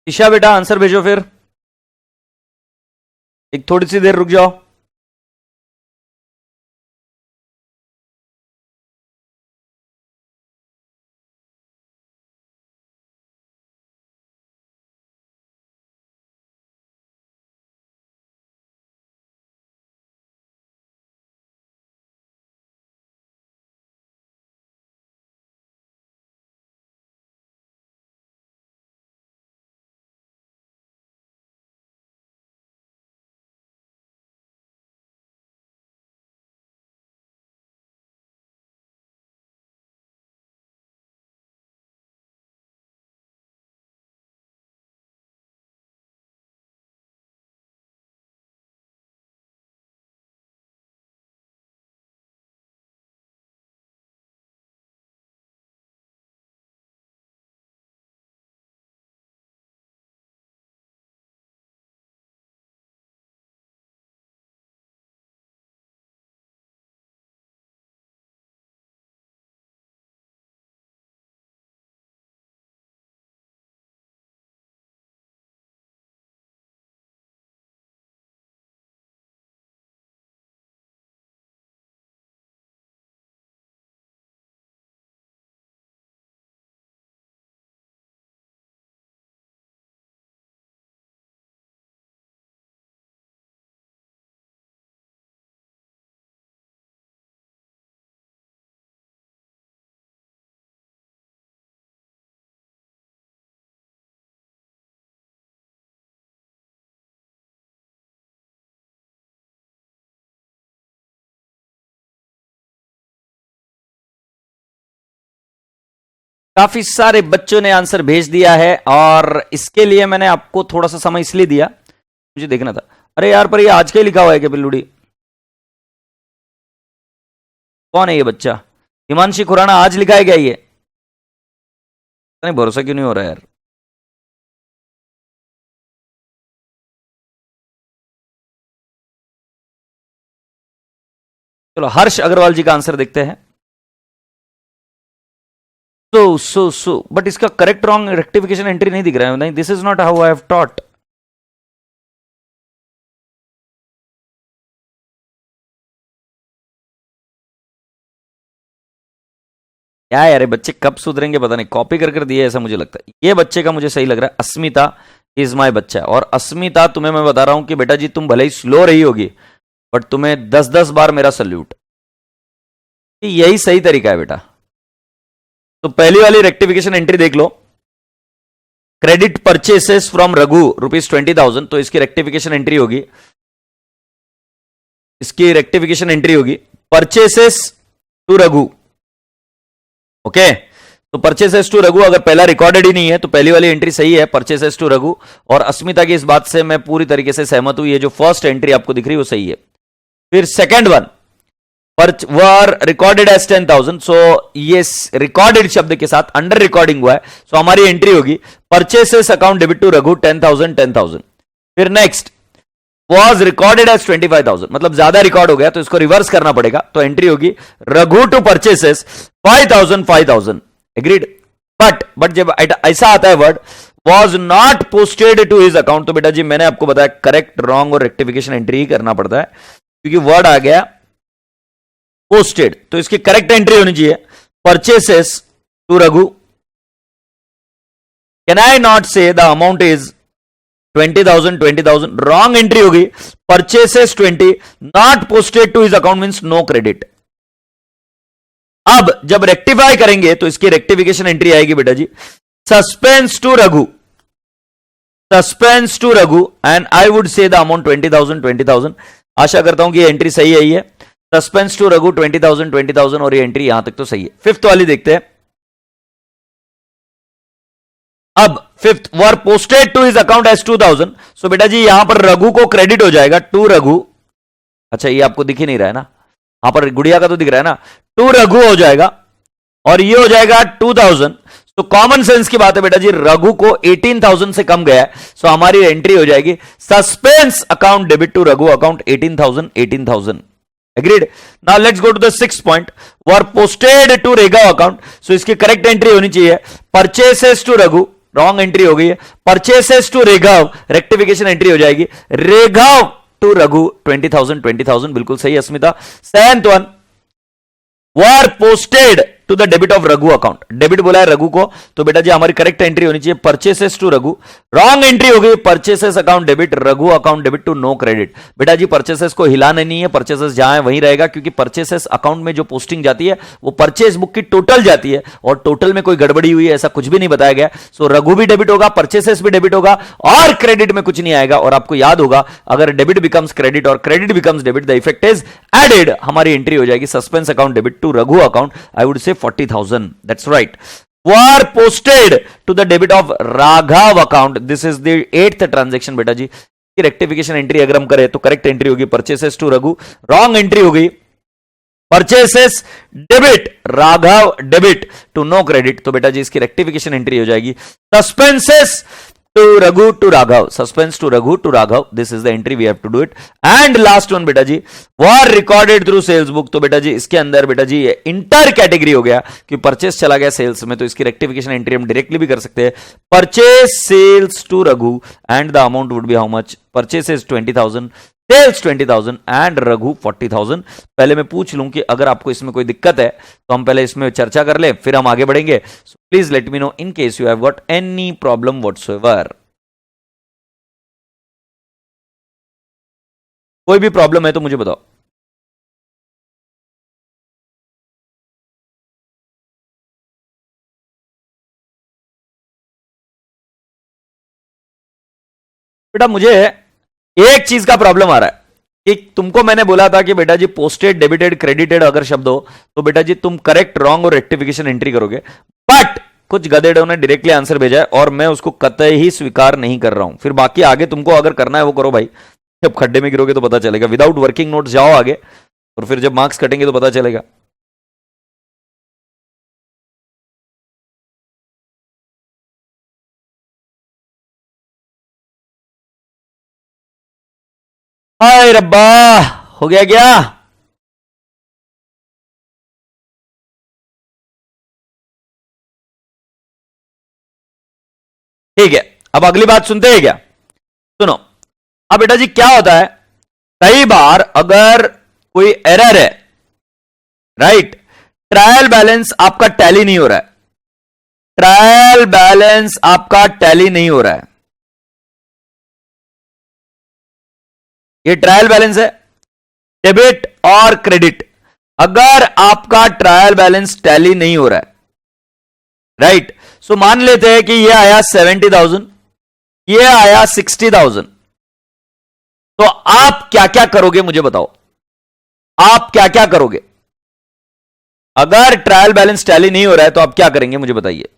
Isha बेटा आंसर भेजो फिर. एक थोड़ी सी देर रुक जाओ. काफी सारे बच्चों ने आंसर भेज दिया है और इसके लिए मैंने आपको थोड़ा सा समय इसलिए दिया, मुझे देखना था। अरे यार, पर ये आज के लिखा हुआ है क्या बिल्लूड़ी? कौन है ये बच्चा? हिमांशी खुराना आज लिखा है क्या ये? नहीं, भरोसा क्यों नहीं हो रहा यार? चलो हर्ष अग्रवाल जी का आंसर देखते हैं। सो बट इसका करेक्ट रॉन्ग रेक्टिफिकेशन एंट्री नहीं दिख रहा है। नहीं, this is not how I have taught. क्या यार, बच्चे कब सुधरेंगे पता नहीं, कॉपी कर कर दिए ऐसा मुझे लगता है। ये बच्चे का मुझे सही लग रहा है, अस्मिता इज माई बच्चा। और अस्मिता, तुम्हें मैं बता रहा हूं कि बेटा जी तुम भले ही स्लो रही होगी बट तुम्हें 10-10 बार मेरा सल्यूट। यही सही तरीका है बेटा। तो पहली वाली रेक्टिफिकेशन एंट्री देख लो, क्रेडिट परचेसेस फ्रॉम रघु ₹20,000, तो इसकी रेक्टिफिकेशन एंट्री होगी, इसकी रेक्टिफिकेशन एंट्री होगी परचेसेस टू रघु। ओके, तो परचेसेस टू रघु अगर पहला रिकॉर्डेड ही नहीं है तो पहली वाली एंट्री सही है, परचेसेस टू रघु। और अस्मिता की इस बात से मैं पूरी तरीके से सहमत हूं, ये जो फर्स्ट एंट्री आपको दिख रही है वो सही है। फिर second one, were recorded as 10,000, सो ये रिकॉर्डेड शब्द के साथ अंडर रिकॉर्डिंग हुआ है, सो हमारी एंट्री होगी purchases account debit to Raghu 10,000। फिर नेक्स्ट, वॉज रिकॉर्डेड एज 25,000, मतलब ज्यादा रिकॉर्ड हो गया तो इसको रिवर्स करना पड़ेगा, तो एंट्री होगी Raghu to purchases 5,000। Agreed. But जब ऐसा आता है word was not posted to his account, तो बेटा जी मैंने आपको बताया करेक्ट रॉन्ग और रेक्टिफिकेशन एंट्री ही करना पड़ता है, क्योंकि वर्ड आ गया पोस्टेड, तो इसकी करेक्ट एंट्री होनी चाहिए purchases to Raghu. Can I not say the amount is 20,000, wrong entry होगी purchases 20, not posted to his account means no credit. अब जब रेक्टिफाई करेंगे तो इसकी रेक्टिफिकेशन एंट्री आएगी बेटा जी suspense to Raghu, suspense to Raghu, and I would say the amount 20,000। आशा करता हूं कि ये एंट्री सही है, ये सस्पेंस टू रघु 20,000, और ये एंट्री यहां तक तो सही है। फिफ्थ वाली देखते हैं। अब fifth, were posted to his account as 2,000, so बेटा जी यहां पर रघु को क्रेडिट हो जाएगा टू रघु। अच्छा, ये आपको दिख ही नहीं रहा है ना, यहां पर गुड़िया का तो दिख रहा है ना, टू रघु हो जाएगा और ये हो जाएगा 2,000। तो कॉमन सेंस की बात है बेटा जी, रघु को 18,000 से कम गया है, सो हमारी एंट्री हो जाएगी suspense account debit to Raghu account 18,000। Agreed. Now let's go to the sixth point. Were posted to Regav account, so इसकी करेक्ट एंट्री होनी चाहिए purchases to Raghu, wrong entry हो गई है, purchases to Regav, rectification entry हो जाएगी रेगाव टू रघु 20,000, बिल्कुल सही Asmita. Seventh one, were posted to the debit of Raghu account, debit बोला है रघु को, तो बेटा जी हमारी करेक्ट एंट्री होनी चाहिए purchases to Raghu, wrong entry हो गई purchases account debit Raghu account debit to no credit. बेटा जी परचेसेस को हिलाना नहीं है, परचेसेस जहां है वहीं रहेगा, क्योंकि परचेसेस अकाउंट में जो पोस्टिंग जाती है वो परचेस बुक की टोटल जाती है और टोटल में कोई गड़बड़ी हुई है ऐसा कुछ भी नहीं बताया गया। सो रघु भी डेबिट होगा, परचेसेस भी डेबिट होगा और क्रेडिट में कुछ नहीं आएगा। और आपको याद होगा अगर डेबिट बिकम्स क्रेडिट और credit becomes debit the effect is added, हमारी एंट्री हो जाएगी suspense account debit to Raghu account, I would say 40,000। That's right. Were posted to the debit of Raghav account. This is the 8th transaction बेटा जी। की rectification entry अगर हम करें तो correct entry होगी purchases to Raghu, wrong entry हो गई purchases debit Raghav debit to no credit, तो बेटा जी इसकी रेक्टिफिकेशन एंट्री हो जाएगी suspenses to Raghu to Raghav, suspense to Raghu to Raghav, this is the entry we have to do it. And last one बेटा जी, were recorded through sales book, तो बेटा जी इसके अंदर बेटा जी इंटर कैटेगरी हो गया कि परचेस चला गया सेल्स में, तो इसकी रेक्टिफिकेशन एंट्री हम डायरेक्टली भी कर सकते हैं purchase sales to Raghu and the amount would be how much, purchases 20,000, sales 20,000 and Raghu 40,000। पहले मैं पूछ लूं कि अगर आपको इसमें कोई दिक्कत है तो हम पहले इसमें चर्चा कर ले, फिर हम आगे बढ़ेंगे। So please let me know in case you have got any problem whatsoever. कोई भी प्रॉब्लम है तो मुझे बताओ। बेटा मुझे एक चीज का प्रॉब्लम आ रहा है कि तुमको मैंने बोला था कि बेटा जी पोस्टेड डेबिटेड क्रेडिटेड अगर शब्द हो तो बेटा जी तुम करेक्ट रॉन्ग और रेक्टिफिकेशन एंट्री करोगे, बट कुछ गधेड़ों ने डायरेक्टली आंसर भेजा है और मैं उसको कतई ही स्वीकार नहीं कर रहा हूं। फिर बाकी आगे तुमको अगर करना है वो करो भाई, जब खड्डे में गिरोगे तो पता चलेगा। विदाउट वर्किंग नोट्स जाओ आगे और फिर जब मार्क्स कटेंगे तो पता चलेगा। हाय रब्बा, हो गया क्या? ठीक है, अब अगली बात सुनते हैं क्या? सुनो। अब बेटा जी क्या होता है, कई बार अगर कोई एरर है, राइट, ट्रायल बैलेंस आपका टैली नहीं हो रहा है, ट्रायल बैलेंस आपका टैली नहीं हो रहा है, ये ट्रायल बैलेंस है, डेबिट और क्रेडिट। अगर आपका ट्रायल बैलेंस टैली नहीं हो रहा है, राइट, सो मान लेते हैं कि ये आया 70,000, ये आया 60,000, तो आप क्या क्या करोगे मुझे बताओ, आप क्या क्या करोगे? अगर ट्रायल बैलेंस टैली नहीं हो रहा है तो आप क्या करेंगे मुझे बताइए।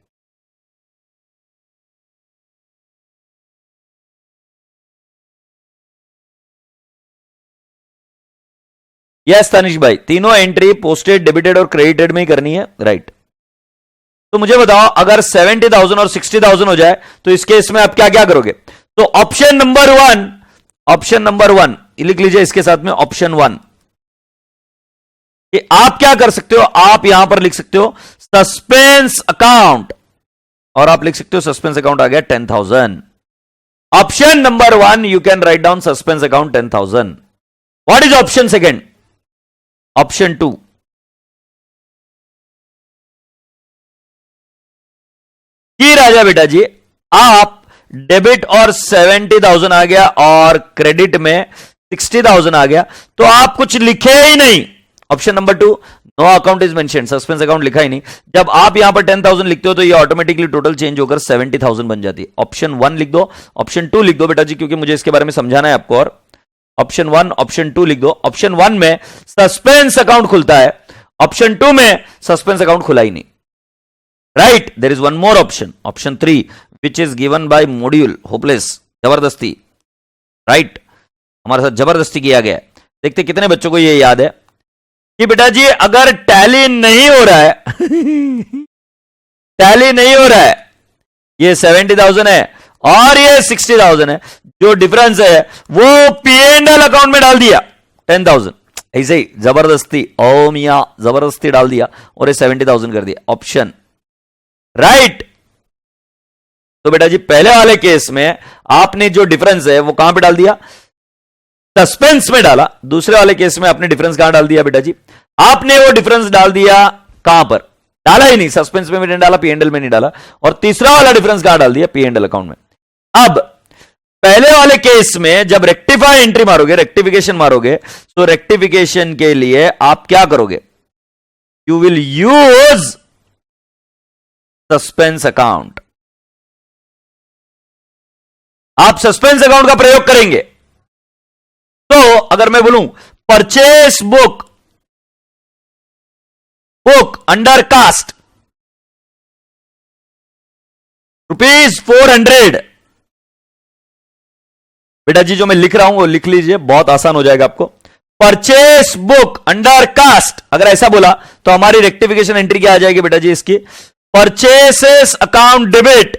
यस तनिष भाई, तीनों एंट्री पोस्टेड, डेबिटेड और क्रेडिटेड में ही करनी है, राइट। तो मुझे बताओ अगर 70,000 और 60,000 हो जाए तो इस केस में आप क्या क्या करोगे? तो ऑप्शन नंबर वन लिख लीजिए इसके साथ में, ऑप्शन 1 कि आप क्या कर सकते हो, आप यहां पर लिख सकते हो सस्पेंस अकाउंट, और आप लिख सकते हो सस्पेंस अकाउंट आ गया 10,000। Option number 1 you can write down suspense account 10,000। What is option second? Option 2, की राजा बेटा जी आप डेबिट और 70,000 आ गया और क्रेडिट में 60,000 आ गया, तो आप कुछ लिखे ही नहीं। Option number 2, no account is mentioned, suspense account लिखा ही नहीं। जब आप यहां पर 10,000 लिखते हो तो ये ऑटोमेटिकली टोटल चेंज होकर 70,000 बन जाती है। ऑप्शन 1 लिख दो, ऑप्शन 2 लिख दो बेटा जी, क्योंकि मुझे इसके बारे में समझाना है आपको। और ऑप्शन 1 ऑप्शन 2 लिख दो। ऑप्शन 1 में सस्पेंस अकाउंट खुलता है, ऑप्शन 2 में सस्पेंस अकाउंट खुला ही नहीं, right. There is one more option, option 3 which is given by module hopeless, जबरदस्ती, राइट, हमारे साथ जबरदस्ती किया गया है। देखते कितने बच्चों को ये याद है कि बेटा जी अगर टैली नहीं हो रहा है टैली नहीं हो रहा है, ये 70,000 है और ये 60,000 है, जो डिफरेंस है वो P&L अकाउंट में डाल दिया 10,000, ऐसे ही जबरदस्ती, ओ मिया जबरदस्ती डाल दिया और ये 70,000 कर दिया, ऑप्शन राइट। तो बेटा जी पहले वाले केस में आपने जो डिफरेंस है वो कहां पे डाल दिया? सस्पेंस में डाला। दूसरे वाले केस में आपने डिफरेंस कहां डाल दिया बेटा जी? आपने वो डिफरेंस डाल दिया कहां पर? डाला ही नहीं, सस्पेंस में भी नहीं डाला, P&L में नहीं डाला। और तीसरा वाला डिफरेंस कहां डाल दिया? P&L अकाउंट में। अब पहले वाले केस में जब रेक्टिफाई एंट्री मारोगे, रेक्टिफिकेशन मारोगे, तो रेक्टिफिकेशन के लिए आप क्या करोगे? You will use suspense account, आप सस्पेंस अकाउंट का प्रयोग करेंगे। तो अगर मैं बोलूं परचेस बुक अंडर कास्ट ₹400, बेटा जी जो मैं लिख रहा हूं वो लिख लीजिए, बहुत आसान हो जाएगा आपको। परचेस बुक अंडर कास्ट, अगर ऐसा बोला तो हमारी रेक्टिफिकेशन एंट्री क्या आ जाएगी बेटा जी इसकी? Purchases account debit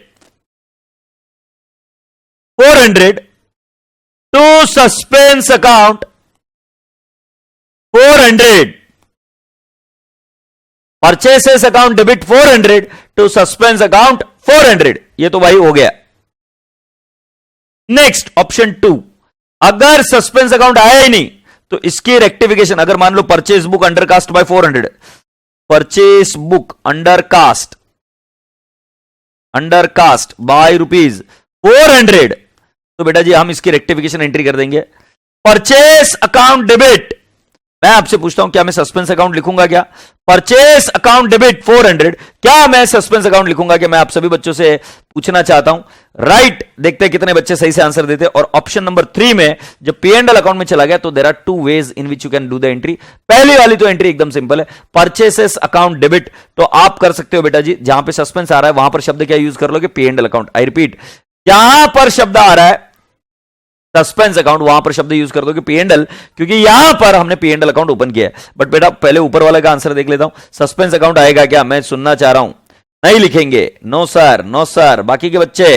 400 to suspense account 400, purchases account debit 400 to suspense account 400, ये तो भाई हो गया। नेक्स्ट ऑप्शन 2, अगर सस्पेंस अकाउंट आया ही नहीं तो इसकी रेक्टिफिकेशन, अगर मान लो purchase book under cast by 400, purchase book under cast by ₹400, तो बेटा जी हम इसकी रेक्टिफिकेशन एंट्री कर देंगे। परचेस अकाउंट डेबिट मैं आपसे पूछता हूं क्या मैं सस्पेंस अकाउंट लिखूंगा क्या? परचेस अकाउंट डेबिट 400, क्या मैं सस्पेंस अकाउंट लिखूंगा क्या? मैं आप सभी बच्चों से पूछना चाहता हूं। राइट, देखते हैं कितने बच्चे सही से आंसर देते हैं। और ऑप्शन नंबर 3 में जब पी एंड एल अकाउंट में चला गया तो there are 2 ways in which you can do the entry. पहली वाली तो एंट्री एकदम सिंपल है, परचेसेस अकाउंट डेबिट, तो आप कर सकते हो बेटा जी, जहां पे सस्पेंस आ रहा है वहां पर शब्द क्या यूज कर लोगे? P and L account. I repeat, जहां पर शब्द आ रहा है सस्पेंस अकाउंट वहां पर शब्द यूज कर दो कि पी एंड एल, क्योंकि यहां पर हमने P and L account open किया है। बट बेटा पहले ऊपर वाले का आंसर देख लेता हूं, सस्पेंस अकाउंट आएगा क्या? मैं सुनना चाह रहा हूं। नहीं लिखेंगे, नो सर, नो सर। बाकी के बच्चे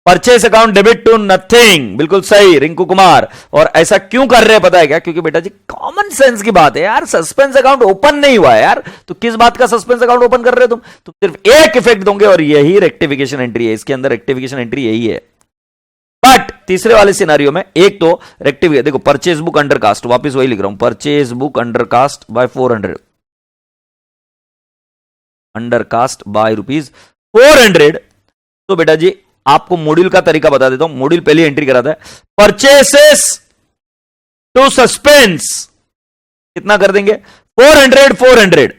purchase account debit to nothing, बिल्कुल सही रिंकू कुमार। और ऐसा क्यों कर रहे हैं पता है क्या? क्योंकि बेटा जी कॉमन सेंस की बात है यार, सस्पेंस अकाउंट ओपन नहीं हुआ है यार, तो किस बात का सस्पेंस अकाउंट ओपन कर रहे हो तुम सिर्फ एक इफेक्ट दोगे और यही रेक्टिफिकेशन एंट्री है, इसके अंदर रेक्टिफिकेशन एंट्री यही है। बट तीसरे वाले सिनारियो में एक तो रेक्टिफिकेशन, देखो परचेज बुक अंडर कास्ट, वापिस वही लिख रहा हूं, purchase book under cast by 400, under cast by ₹400। तो बेटा जी आपको मॉड्यूल का तरीका बता देता हूं, मॉड्यूल पहली एंट्री कराता है, परचेसेस टू सस्पेंस कितना कर देंगे? 400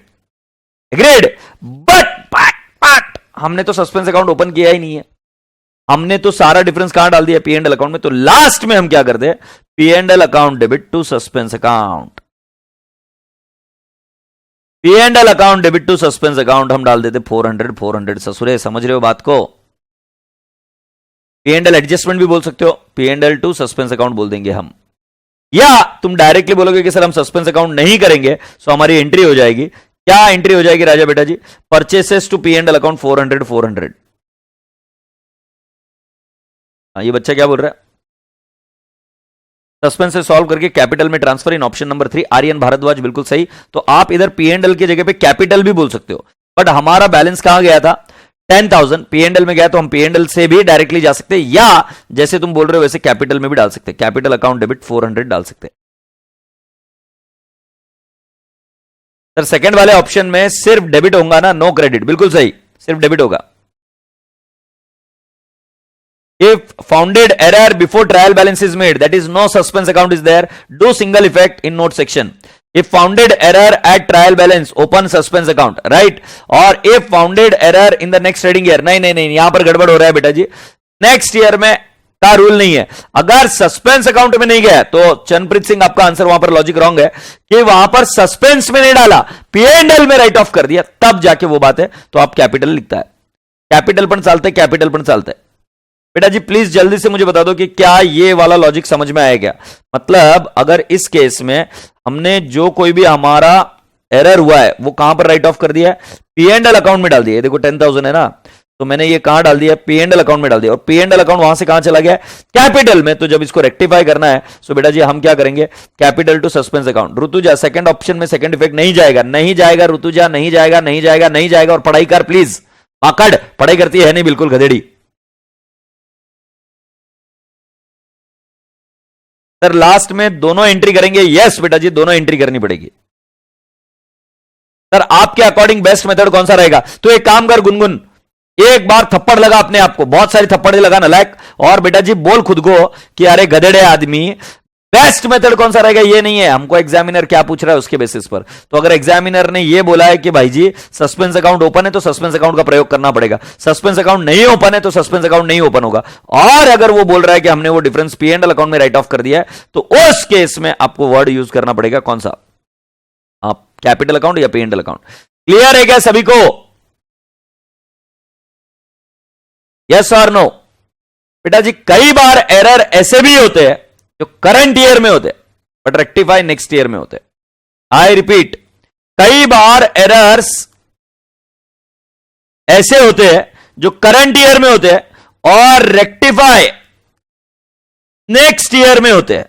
एग्रीड। बट हमने तो सस्पेंस अकाउंट ओपन किया ही नहीं है, हमने तो सारा डिफरेंस कहां डाल दिया? पी एंड एल अकाउंट में। तो लास्ट में हम क्या करते हैं? P and L account debit to suspense account, P and L account debit to suspense account हम डाल देते 400। ससुरे समझ रहे हो बात को? पी एंड एल एडजस्टमेंट भी बोल सकते हो, P and L to suspense account बोल देंगे हम, या तुम डायरेक्टली बोलोगे कि सर हम सस्पेंस अकाउंट नहीं करेंगे तो हमारी एंट्री हो जाएगी। क्या एंट्री हो जाएगी राजा बेटा जी? Purchases to P and L account 400। ये बच्चा क्या बोल रहा है? सस्पेंस से सॉल्व करके कैपिटल में transfer in option number 3, Aryan Bhardwaj बिल्कुल सही। तो आप इधर पी एंड एल की जगह पे कैपिटल भी बोल सकते हो, बट हमारा बैलेंस कहां गया था? 10,000 पी एंड एल में गया, तो हम पी एंड एल से भी डायरेक्टली जा सकते हैं, या जैसे तुम बोल रहे हो वैसे कैपिटल में भी डाल सकते हैं, कैपिटल अकाउंट डेबिट 400 डाल सकते हैं। सर सेकंड वाले ऑप्शन में सिर्फ डेबिट होगा ना, नो क्रेडिट, बिल्कुल सही, सिर्फ डेबिट होगा। If founded error before trial balance is made, that is no suspense account is there, do single effect in note section. If founded error at trial balance, open suspense account, right? और if founded error in the next trading year, नहीं नहीं नहीं, यहां पर गड़बड़ हो रहा है बेटा जी, नेक्स्ट ईयर में का रूल नहीं है। अगर सस्पेंस अकाउंट में नहीं गया तो चरणप्रीत सिंह आपका आंसर वहां पर लॉजिक रॉन्ग है कि वहां पर सस्पेंस में नहीं डाला, पी एंड एल में राइट ऑफ कर दिया, तब जाके वो बात है। तो आप कैपिटल लिखता है, कैपिटल पण चालता है, कैपिटल पण चालता है। बेटा जी प्लीज जल्दी से मुझे बता दो कि क्या ये वाला लॉजिक समझ में आया क्या? मतलब अगर इस केस में हमने जो कोई भी हमारा एरर हुआ है वो कहां पर राइट ऑफ कर दिया है? पी एंड एल अकाउंट में डाल दिया। देखो 10,000 है ना, तो मैंने ये कहां डाल दिया? पी एंड एल अकाउंट में डाल दिया, और पी एंड एल अकाउंट वहां से कहां चला गया? कैपिटल में। तो जब इसको रेक्टिफाई करना है तो बेटा जी हम क्या करेंगे? Capital to suspense account. Rituja second option में सेकंड इफेक्ट नहीं जाएगा, नहीं जाएगा ऋतुजा, नहीं जाएगा, नहीं जाएगा, नहीं जाएगा। और पढ़ाई कर प्लीज, माकड़ पढ़ाई करती है नहीं, बिल्कुल गधेड़ी। सर लास्ट में दोनों एंट्री करेंगे? यस बेटा जी दोनों एंट्री करनी पड़ेगी। सर आपके अकॉर्डिंग बेस्ट मेथड कौन सा रहेगा? तो एक काम कर गुनगुन, एक बार थप्पड़ लगा अपने आप को, बहुत सारी थप्पड़ लगा नालायक, और बेटा जी बोल खुद को कि अरे गधेड़े आदमी, बेस्ट मेथड कौन सा रहेगा ये नहीं है, हमको एग्जामिनर क्या पूछ रहा है उसके बेसिस पर। तो अगर एग्जामिनर ने ये बोला है कि भाई जी सस्पेंस अकाउंट ओपन है तो सस्पेंस अकाउंट का प्रयोग करना पड़ेगा, सस्पेंस अकाउंट नहीं ओपन है तो सस्पेंस अकाउंट नहीं ओपन होगा। और अगर वो बोल रहा है कि हमने वो difference P and L account में राइट ऑफ कर दिया है तो उस केस में आपको वर्ड यूज करना पड़ेगा कौन सा? आप कैपिटल अकाउंट या P and L account. Clear है क्या सभी को? यस और नो? बेटा जी कई बार एरर ऐसे भी होते हैं जो करंट ईयर में होते हैं बट रेक्टिफाई नेक्स्ट ईयर में होते हैं। आई रिपीट, कई बार एरर्स ऐसे होते हैं जो करंट ईयर में होते हैं और रेक्टिफाई नेक्स्ट ईयर में होते हैं।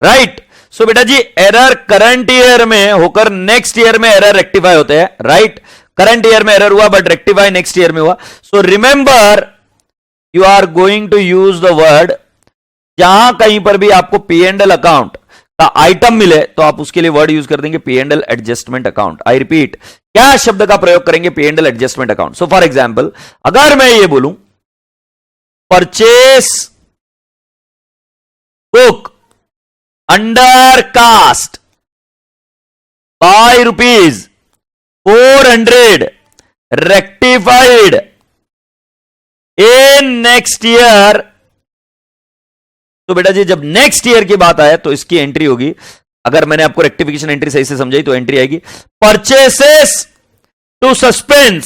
राइट? सो बेटा जी एरर करंट ईयर में होकर नेक्स्ट ईयर में एरर रेक्टिफाई होते हैं। राइट? करंट ईयर में एरर हुआ बट रेक्टिफाई नेक्स्ट ईयर में हुआ। So remember you are going to use the word, जहां कहीं पर भी आपको पी एंड एल अकाउंट का आइटम मिले तो आप उसके लिए वर्ड यूज कर देंगे P and L adjustment account. I repeat, क्या शब्द का प्रयोग करेंगे? P and L adjustment account. So for example अगर मैं ये बोलूं purchase book under cast by ₹400 rectified in next year. तो बेटा जी जब नेक्स्ट ईयर की बात आए तो इसकी एंट्री होगी, अगर मैंने आपको रेक्टिफिकेशन एंट्री सही से समझाई तो एंट्री आएगी purchases to suspense,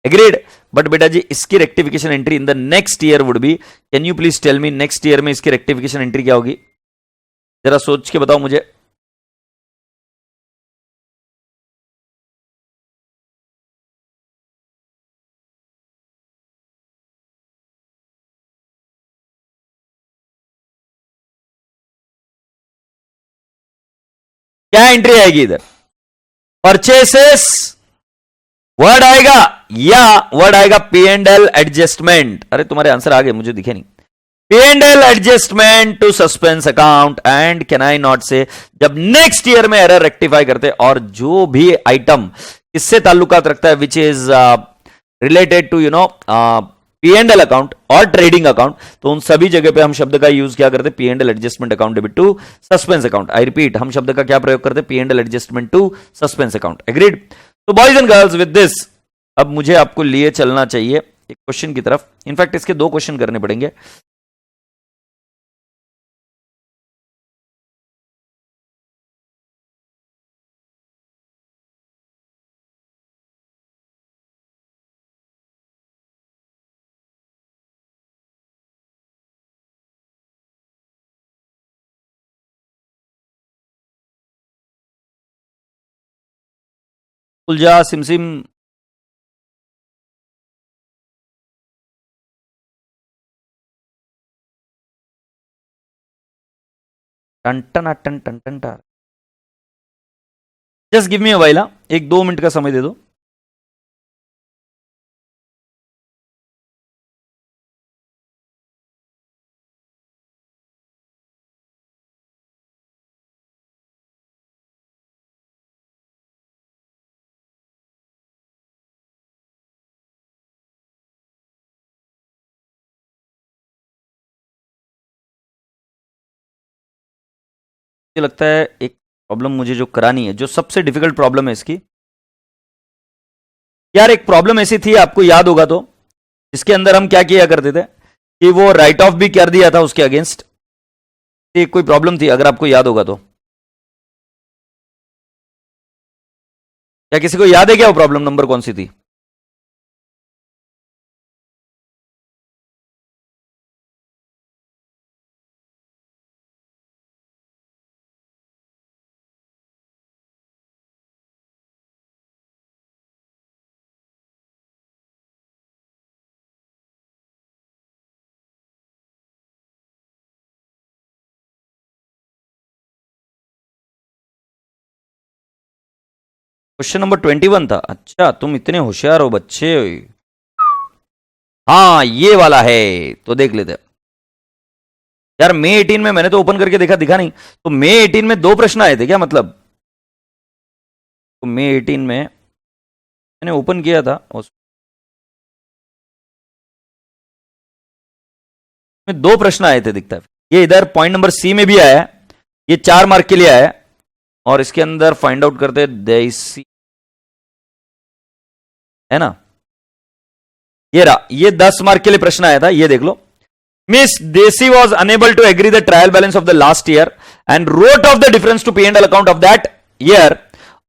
agreed. But बेटा जी इसकी rectification entry in the next year would be, can you please tell me next year में इसकी रेक्टिफिकेशन एंट्री क्या होगी, जरा सोच के बताओ मुझे। क्या एंट्री आएगी इधर, परचेसेस वर्ड आएगा या वर्ड आएगा पी एंड एल एडजस्टमेंट। अरे तुम्हारे आंसर आ गए, मुझे दिखे नहीं। P and L adjustment to suspense account and can I not say, जब नेक्स्ट ईयर में एरर रेक्टिफाई करते और जो भी आइटम इससे ताल्लुकात रखता है which is related to P and L account और ट्रेडिंग अकाउंट, तो उन सभी जगह पे हम शब्द का यूज क्या करते हैं, P and L adjustment account debit to suspense account. I repeat, हम शब्द का क्या प्रयोग करते हैं, P and L adjustment to suspense account, agreed. तो boys and girls with this अब मुझे आपको लिए चलना चाहिए एक क्वेश्चन की तरफ। इनफैक्ट इसके 2 क्वेश्चन करने पड़ेंगे। उलझा सिमसिम टन टन टन टन टन टन। Just give me a while, एक 2 मिनट का समय दे दो। मुझे लगता है एक प्रॉब्लम मुझे जो करानी है, जो सबसे डिफिकल्ट प्रॉब्लम है इसकी, यार एक प्रॉब्लम ऐसी थी आपको याद होगा तो, जिसके अंदर हम क्या किया करते थे कि वो राइट ऑफ भी कर दिया था उसके अगेंस्ट। एक कोई प्रॉब्लम थी अगर आपको याद होगा तो, क्या किसी को याद है क्या वो प्रॉब्लम नंबर कौन सी थी? क्वेश्चन नंबर 21 था। अच्छा तुम इतने होशियार हो बच्चे। हाँ ये वाला है, तो देख लेते हैं। यार मे 18 में मैंने तो ओपन करके देखा, दिखा नहीं। तो मे 18 में 2 प्रश्न आए थे क्या, मतलब? तो मे 18 में मैंने ओपन किया था, उसमें 2 प्रश्न आए थे दिखता है। ये इधर पॉइंट नंबर सी में भी आया है, ये 4 मार्क के लिए आया है। और इसके अंदर फाइंड आउट करते हैं देसी, है ना, ये रहा, ये 10 मार्क के लिए प्रश्न आया था, ये देख लो। Miss Desi was unable to agree the trial balance of the last year and wrote off the difference to P and L account of that year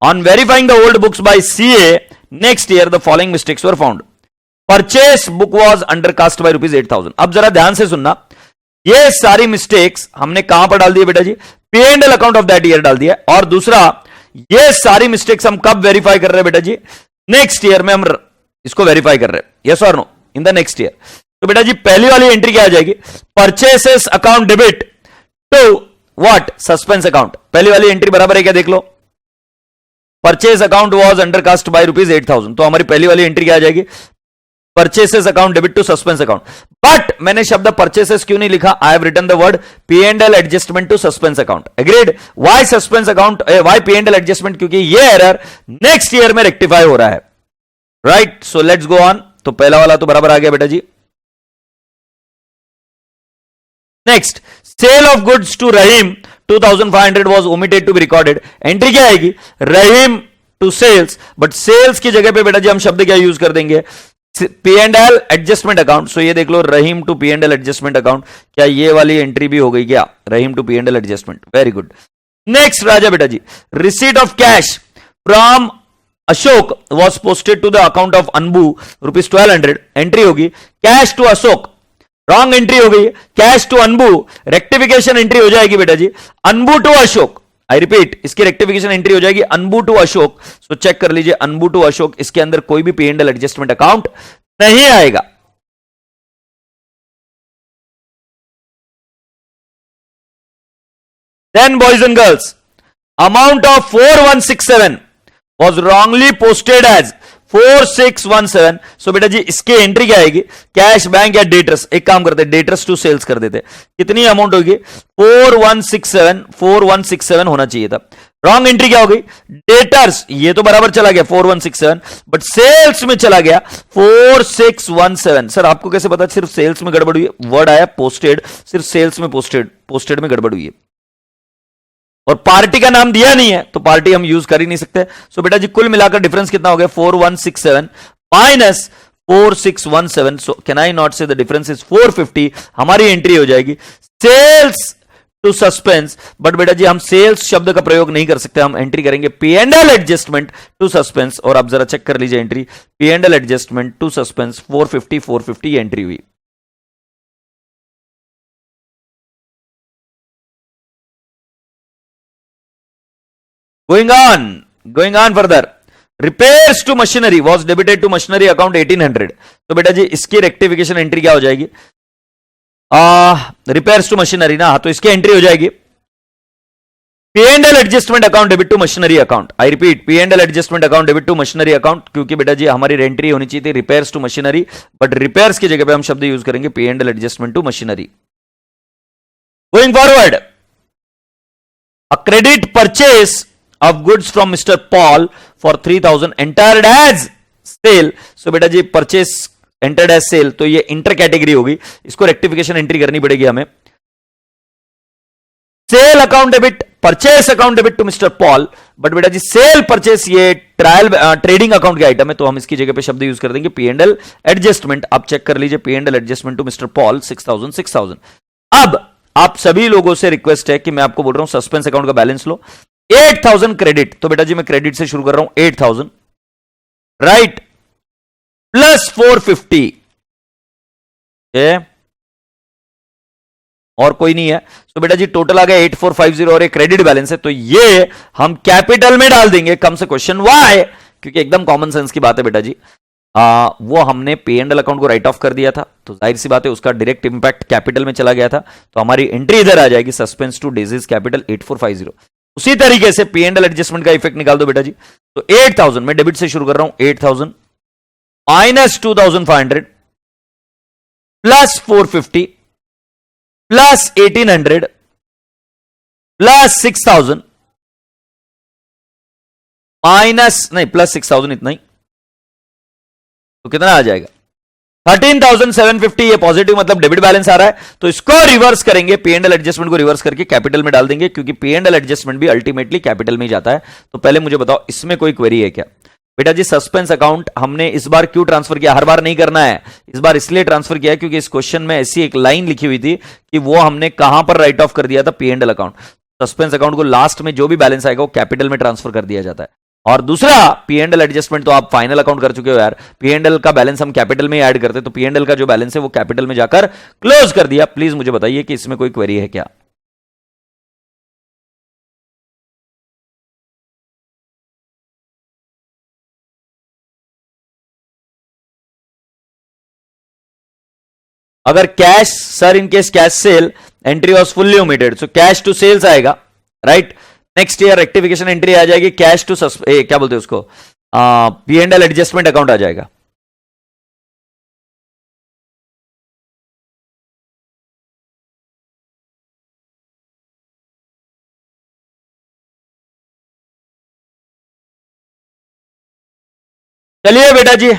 on verifying the old books by CA next year the following mistakes were found. Purchase book was under cast by ₹8,000। अब जरा ध्यान से सुनना, ये सारी mistakes हमने कहां पर डाल दी बेटा जी, P and L account of that year डाल दिया। और दूसरा, ये सारी मिस्टेक्स हम कब वेरीफाई कर रहे हैं बेटा जी, नेक्स्ट ईयर में हम इसको वेरीफाई कर रहे हैं, यस और no, in the next year. तो बेटा जी पहली वाली एंट्री क्या आ जाएगी, purchases account debit to what, suspense account. पहली वाली एंट्री बराबर है क्या, देख लो, purchase account was under cast by ₹8,000। तो हमारी पहली वाली एंट्री क्या आ जाएगी, purchases account debit to suspense account. But मैंने शब्द परचेसेस क्यों नहीं लिखा, I have written the word P and L adjustment to suspense account, agreed. Why suspense account, why P and L adjustment, क्योंकि ये एरर नेक्स्ट ईयर में rectify हो रहा है, right. So let's go on. तो पहला वाला तो बराबर आ गया बेटा जी। Next, sale of goods to Rahim 2500 was omitted to be recorded. Entry क्या आएगी? Rahim to sales, but sales की जगह पे बेटा जी हम शब्द क्या यूज कर देंगे? P and L adjustment account. So ये देख लो, Rahim to P and L adjustment account. क्या ये वाली एंट्री भी हो गई क्या? Rahim to P and L adjustment. Very good. Next राजा बेटा जी, receipt of cash from Ashok was posted to the account of Anbu ₹1200. Entry होगी cash to Ashok. Wrong entry हो गई. Cash to Anbu. Rectification entry हो जाएगी बेटा जी Anbu to Ashok. I repeat, इसकी रेक्टिफिकेशन एंट्री हो जाएगी Anbu to Ashok. So check कर लीजिए, अनबू टू अशोक, इसके अंदर कोई भी P and L adjustment account नहीं आएगा. Then boys and girls, amount of 4167 was wrongly posted as 4617. So बेटा जी इसकी एंट्री क्या आएगी? कैश, बैंक या डेटर्स. एक काम करते हैं, डेटर्स टू सेल्स कर देते. कितनी अमाउंट होगी? 4167 होना चाहिए था. रॉन्ग एंट्री क्या हो गई? डेटर्स. ये तो बराबर चला गया 4167, बट सेल्स में चला गया 4617. सर आपको कैसे पता सिर्फ सेल्स में गड़बड़ हुई है? वर्ड आया पोस्टेड, सिर्फ सेल्स में पोस्टेड में गड़बड़ हुई है और पार्टी का नाम दिया नहीं है, तो पार्टी हम यूज कर ही नहीं सकते. सो बेटा जी कुल मिलाकर डिफरेंस कितना हो गया? 4167 minus 4617. So can I not say the difference is 450. हमारी एंट्री हो जाएगी सेल्स टू सस्पेंस. बट बेटा जी हम सेल्स शब्द का प्रयोग नहीं कर सकते, हम एंट्री करेंगे P and L adjustment to suspense. और आप जरा चेक कर लीजिए entry, P and L adjustment to suspense 450 entry हुई. Going on further. Repairs to machinery was debited to machinery account 1800. तो बेटा जी इसकी रेक्टिफिकेशन एंट्री क्या हो जाएगी? रिपेयर्स टू मशीनरी ना, तो इसकी एंट्री हो जाएगी P and L adjustment account debit to machinery account. I repeat, P and L adjustment account debit to machinery account, क्योंकि बेटा जी हमारी एंट्री होनी चाहिए थी repairs to machinery, but repairs की जगह पे हम शब्द यूज करेंगे P and L adjustment to machinery. Going forward, a credit purchase of goods from Mr. Paul for 3000 entered as sale. So बेटा जी परचेस entered as sale, तो ये इंटर कैटेगरी होगी, इसको रेक्टिफिकेशन एंट्री करनी पड़ेगी हमें. Sale account debit, purchase account debit to mister Paul. But बेटा जी सेल परचेस ये ट्रायल ट्रेडिंग अकाउंट की आइटम है, तो हम इसकी जगह पे शब्द यूज कर देंगे पी एंड एल एडजस्टमेंट. आप चेक कर लीजिए, P and L adjustment to mister Paul 6000. अब आप सभी लोगों से रिक्वेस्ट है कि मैं आपको बोल रहा हूं सस्पेंस अकाउंट का बैलेंस लो. 8000 क्रेडिट, तो बेटा जी मैं क्रेडिट से शुरू कर रहा हूं. 8000 राइट प्लस 450. और कोई नहीं है, तो बेटा जी टोटल आ गया 8450 और एक क्रेडिट बैलेंस है, तो ये हम कैपिटल में डाल देंगे. कम से क्वेश्चन वाई, क्योंकि एकदम कॉमन सेंस की बात है बेटा जी. वो हमने पे एंड एल अकाउंट को राइट ऑफ कर दिया था, तो जाहिर सी बात है उसका डायरेक्ट इंपैक्ट कैपिटल में चला गया था, तो हमारी एंट्री इधर आ जाएगी सस्पेंस टू डिजीज कैपिटल 8450. उसी तरीके से पी एंड एल एडजस्टमेंट का इफेक्ट निकाल दो बेटा जी. तो 8000 मैं डेबिट से शुरू कर रहा हूं. 8000 minus 2500 plus 450 plus 1800 plus 6000 minus नहीं प्लस 6000, इतना ही, तो कितना आ जाएगा? 13,750. ये पॉजिटिव मतलब डेबिट बैलेंस आ रहा है, तो इसको रिवर्स करेंगे, पी एंड एल एडजस्टमेंट को रिवर्स करके कैपिटल में डाल देंगे, क्योंकि पी एंड एल एडजस्टमेंट भी अल्टीमेटली कैपिटल में ही जाता है. तो पहले मुझे बताओ इसमें कोई क्वेरी है क्या? बेटा जी सस्पेंस अकाउंट हमने इस बार क्यों ट्रांसफर किया? हर बार नहीं करना है, इस बार इसलिए ट्रांसफर किया क्योंकि इस क्वेश्चन में ऐसी एक लाइन लिखी हुई थी कि वो हमने कहां पर राइट ऑफ कर दिया था? P and L account. Suspense account को लास्ट में जो भी बैलेंस आएगा वो कैपिटल में ट्रांसफर कर दिया जाता है. और दूसरा पी एंड एल एडजस्टमेंट तो आप फाइनल अकाउंट कर चुके हो यार, पी एंड एल का बैलेंस हम कैपिटल में ही ऐड करते, तो पी एंड एल का जो बैलेंस है वो कैपिटल में जाकर क्लोज कर दिया. प्लीज मुझे बताइए कि इसमें कोई क्वेरी है क्या? अगर cash, sir in case cash sale entry was fully omitted, so cash to sales आएगा, right. Next year rectification entry आ जाएगी, कैश टू क्या बोलते हैं उसको, P and L adjustment account आ जाएगा. चलिए बेटा जी,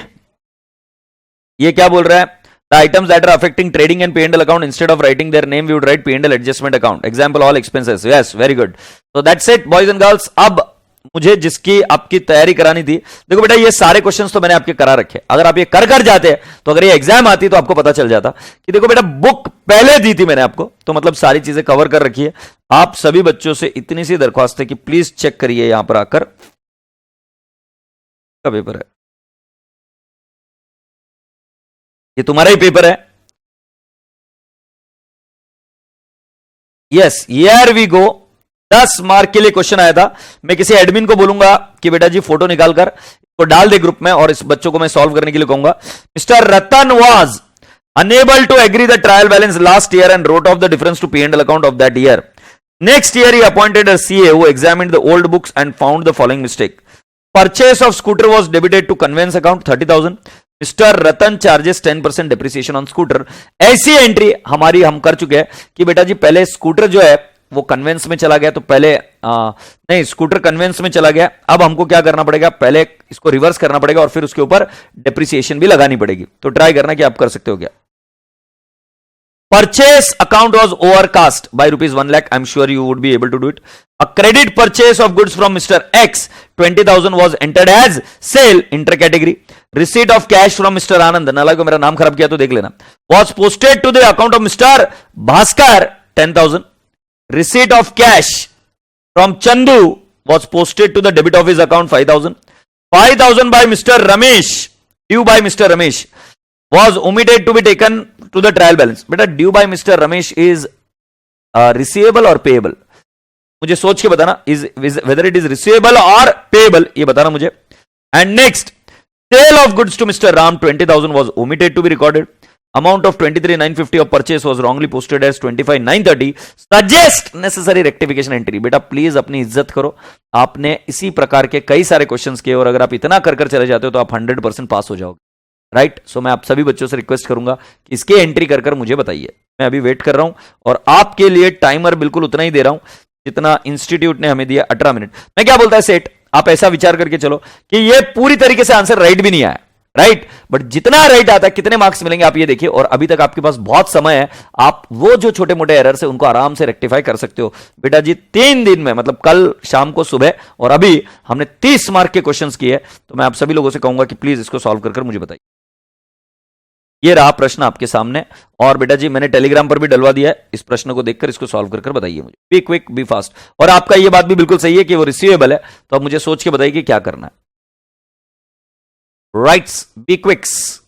ये क्या बोल रहा है? The items that are affecting trading and P&L account, instead of writing their name, we would write P&L adjustment account. Example, all expenses. Yes, very good. So that's it, boys and girls. अब मुझे जिसकी आपकी तैयारी करानी थी, देखो बेटा ये सारे क्वेश्चंस तो मैंने आपके करा रखे। अगर आप ये कर कर जाते तो अगर ये एग्जाम आती तो आपको पता चल जाता कि देखो बेटा बुक पहले दी थी मैंने आपको, तो मतलब सारी चीजें कवर कर रखी है। आप सभी बच्चों से इतनी सी दरख्वास्त है कि प्लीज चेक करिए यहां पर आकर का पेपर है, ये तुम्हारा ही पेपर है। Yes, here we go. 10 mark के लिए क्वेश्चन आया था। मैं किसी एडमिन को बोलूंगा कि बेटा जी फोटो निकालकर तो डाल दे ग्रुप में, और इस बच्चों को मैं सॉल्व करने के लिए कहूंगा। Mister Ratan was unable to agree the trial balance last year and wrote off the difference to P&L account of that year. Next year he appointed a CA who examined the old books and found the following mistake. Purchase of scooter was debited to conveyance account 30,000. Mr. Ratan charges 10% depreciation on scooter. ऐसी entry हमारी हम कर चुके हैं कि बेटा जी पहले scooter जो है वो कन्वेंस में चला गया, तो पहले नहीं, स्कूटर कन्वेंस में चला गया। अब हमको क्या करना पड़ेगा, पहले इसको रिवर्स करना पड़ेगा और फिर उसके ऊपर डेप्रिसिएशन भी लगानी पड़ेगी। तो ट्राई करना कि आप कर सकते हो क्या। Purchase account was overcast by rupees 1 lakh. I'm sure you would be able to do it. A credit purchase of goods from Mr. X, 20,000 was entered as sale intercategory. Receipt of cash from Mr. Anand, नाला को मेरा नाम खराब किया तो देख लेना, was posted to the account of Mr. Bhaskar, 10,000. Receipt of cash from Chandu was posted to the debit of his account, 5,000. 5,000 by Mr. Ramesh, due by Mr. Ramesh, was omitted to be taken to the trial balance. बेटा due by Mr. Ramesh is receivable or payable? मुझे सोच के बताना, is whether it is receivable or payable, ये बताना मुझे। And next, sale of goods to Mr. Ram, 20,000 was omitted to be recorded. Amount of 23,950 of purchase was wrongly posted as 25,930. Suggest necessary rectification entry. बेटा please अपनी इज्जत करो, आपने इसी प्रकार के कई सारे क्वेश्चंस किए और अगर आप इतना कर कर चले जाते हो तो आप 100% पास हो जाओगे, राइट। सो मैं आप सभी बच्चों से रिक्वेस्ट करूंगा कि इसकी एंट्री कर कर मुझे बताइए। मैं अभी वेट कर रहा हूं और आपके लिए टाइमर बिल्कुल उतना ही दे रहा हूं जितना इंस्टीट्यूट ने हमें दिया, 18 मिनट। मैं क्या बोलता है सेठ, आप ऐसा विचार करके चलो कि ये पूरी तरीके से आंसर राइट भी नहीं आया, राइट, बट जितना राइट आता है कितने मार्क्स मिलेंगे आप ये देखिए, और अभी तक आपके पास बहुत समय है, आप वो जो छोटे मोटे एरर्स है उनको आराम से रेक्टिफाई कर सकते हो। बेटा जी 3 दिन में, मतलब कल शाम को सुबह और अभी हमने 30 मार्क के क्वेश्चंस किए, तो मैं आप सभी लोगों से कहूंगा कि प्लीज इसको सॉल्व कर मुझे बताइए। ये रहा प्रश्न आपके सामने, और बेटा जी मैंने टेलीग्राम पर भी डलवा दिया है, इस प्रश्न को देखकर इसको सॉल्व कर बताइए मुझे। Be quick, be fast. और आपका ये बात भी बिल्कुल सही है कि वो रिसीवेबल है, तो अब मुझे सोच के बताइए कि क्या करना है। Rights, be quicks.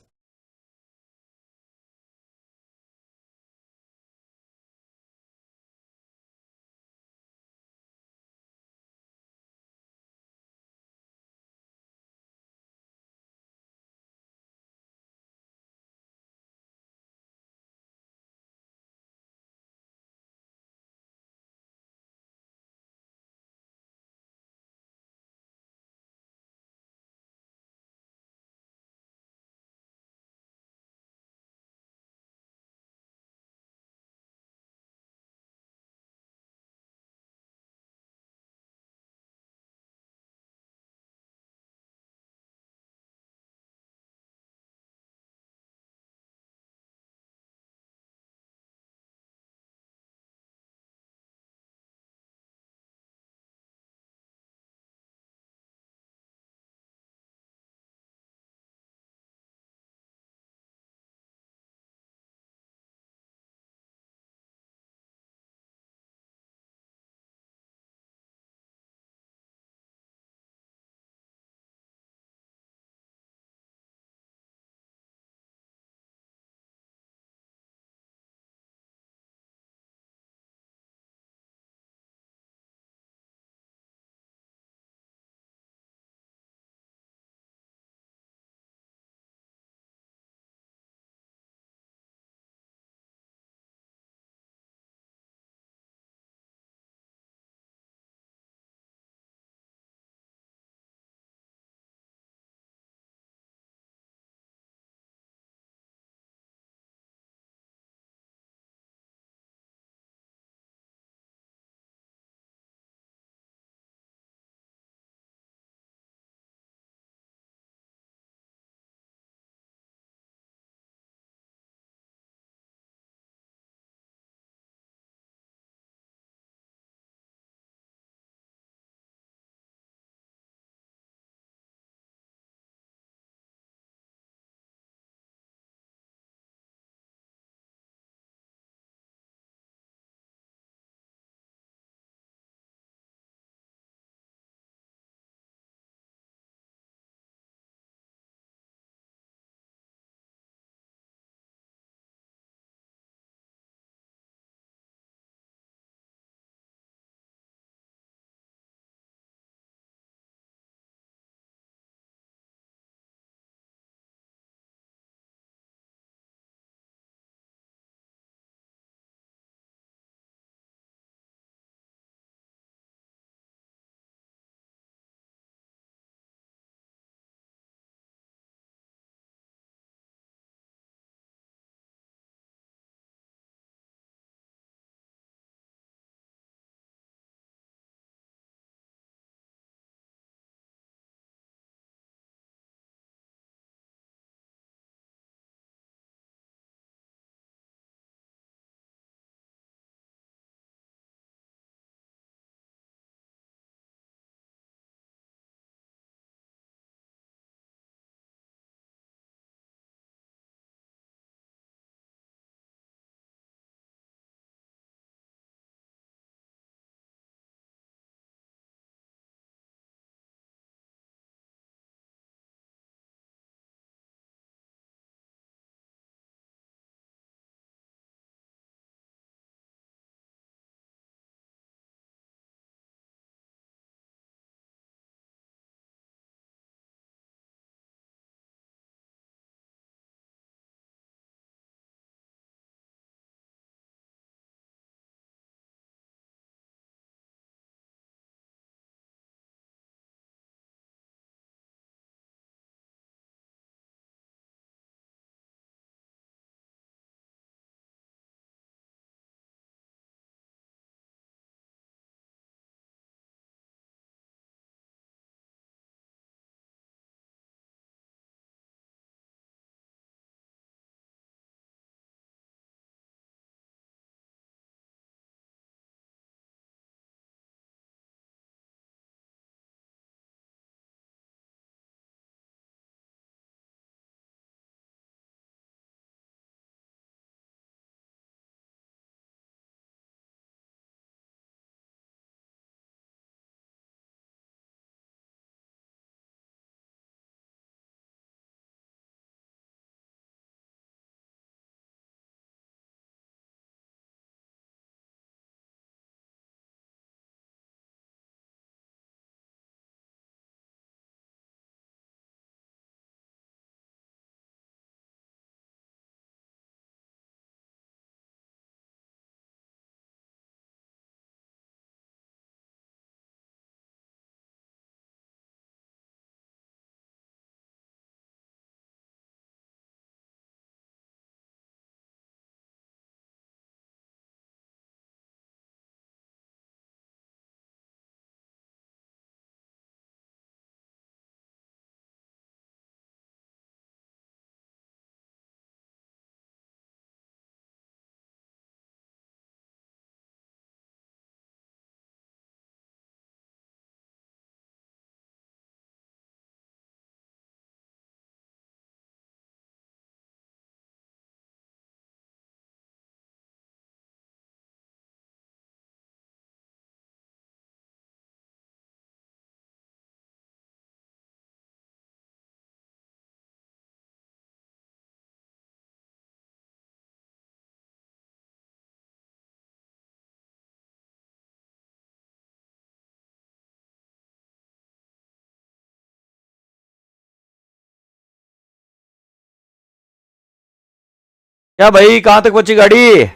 क्या भाई, कहां तक पहुंची गाड़ी?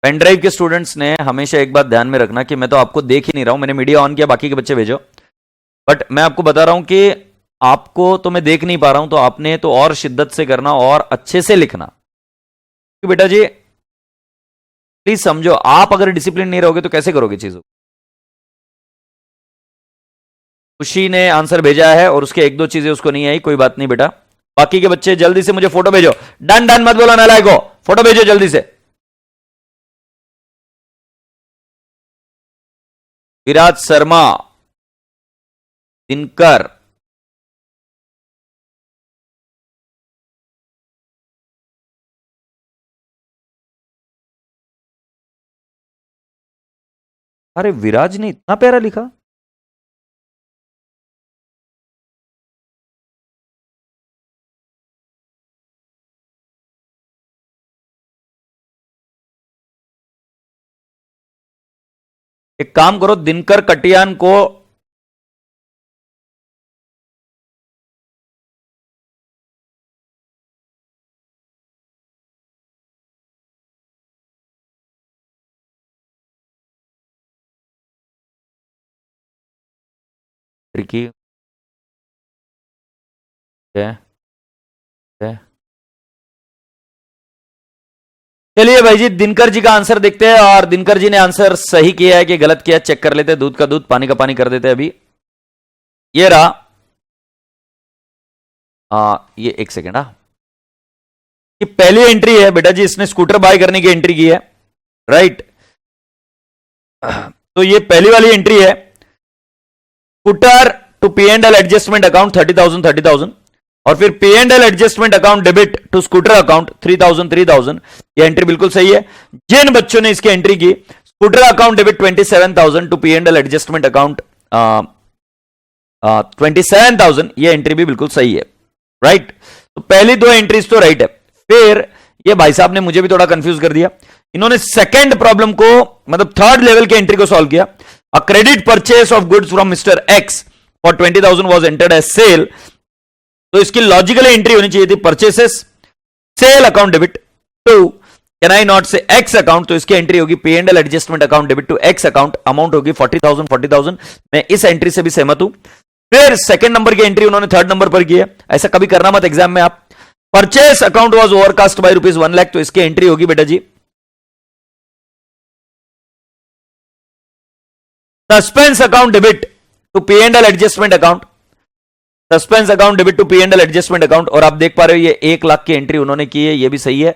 पेन ड्राइव के स्टूडेंट्स ने हमेशा एक बात ध्यान में रखना कि मैं तो आपको देख ही नहीं रहा हूं, मैंने मीडिया ऑन किया, बाकी के बच्चे भेजो, बट मैं आपको बता रहा हूं कि आपको तो मैं देख नहीं पा रहा हूं, तो आपने तो और शिद्दत से करना और अच्छे से लिखना। बेटा जी प्लीज समझो, आप अगर डिसिप्लिन नहीं रहोगे तो कैसे करोगे चीजों। खुशी ने आंसर भेजा है और उसके एक दो चीजें उसको नहीं आई, कोई बात नहीं बेटा। बाकी के बच्चे जल्दी से मुझे फोटो भेजो, डन डन मत बोलो नालायको, फोटो भेजो जल्दी से। विराज शर्मा, दिनकर, अरे विराज ने इतना प्यारा लिखा। एक काम करो, दिनकर कटियान को ट्रिकी है, है। चलिए भाई जी, दिनकर जी का आंसर देखते हैं, और दिनकर जी ने आंसर सही किया है कि गलत किया, चेक कर लेते हैं। दूध का दूध, पानी का पानी कर देते हैं अभी। ये रहा, ये एक सेकेंड। ये पहली एंट्री है बेटा जी, इसने स्कूटर बाय करने की एंट्री की है, राइट। तो ये पहली वाली एंट्री है, scooter to P and L adjustment account 30,000 और फिर P and L adjustment account debit to scooter account 3,000। ये एंट्री बिल्कुल सही है। जिन बच्चों ने इसकी एंट्री की, scooter account debit 27,000 to P and L adjustment account 27,000, ये एंट्री भी बिल्कुल सही है, राइट। तो पहली दो एंट्रीज तो राइट है। फिर ये भाई साहब ने मुझे भी थोड़ा कंफ्यूज कर दिया, इन्होंने सेकंड प्रॉब्लम को, मतलब थर्ड लेवल के एंट्री को सॉल्व किया। A credit purchase of goods from mister X for 20,000 was entered as sale. तो इसकी लॉजिकल एंट्री होनी चाहिए थी purchases sale account debit to, can I not say X account. तो इसकी एंट्री होगी P and L adjustment account debit to X account, amount होगी 40,000। मैं इस एंट्री से भी सहमत हूं। फिर सेकंड नंबर की एंट्री उन्होंने थर्ड नंबर पर की है, ऐसा कभी करना मत एग्जाम में आप। Purchase account was overcast by ₹1,00,000, तो इसकी एंट्री होगी बेटा जी suspense account debit to P and L adjustment account, suspense account debit to P and L adjustment account. और आप देख पा रहे हो ये 1,00,000 की एंट्री उन्होंने की है, ये भी सही है।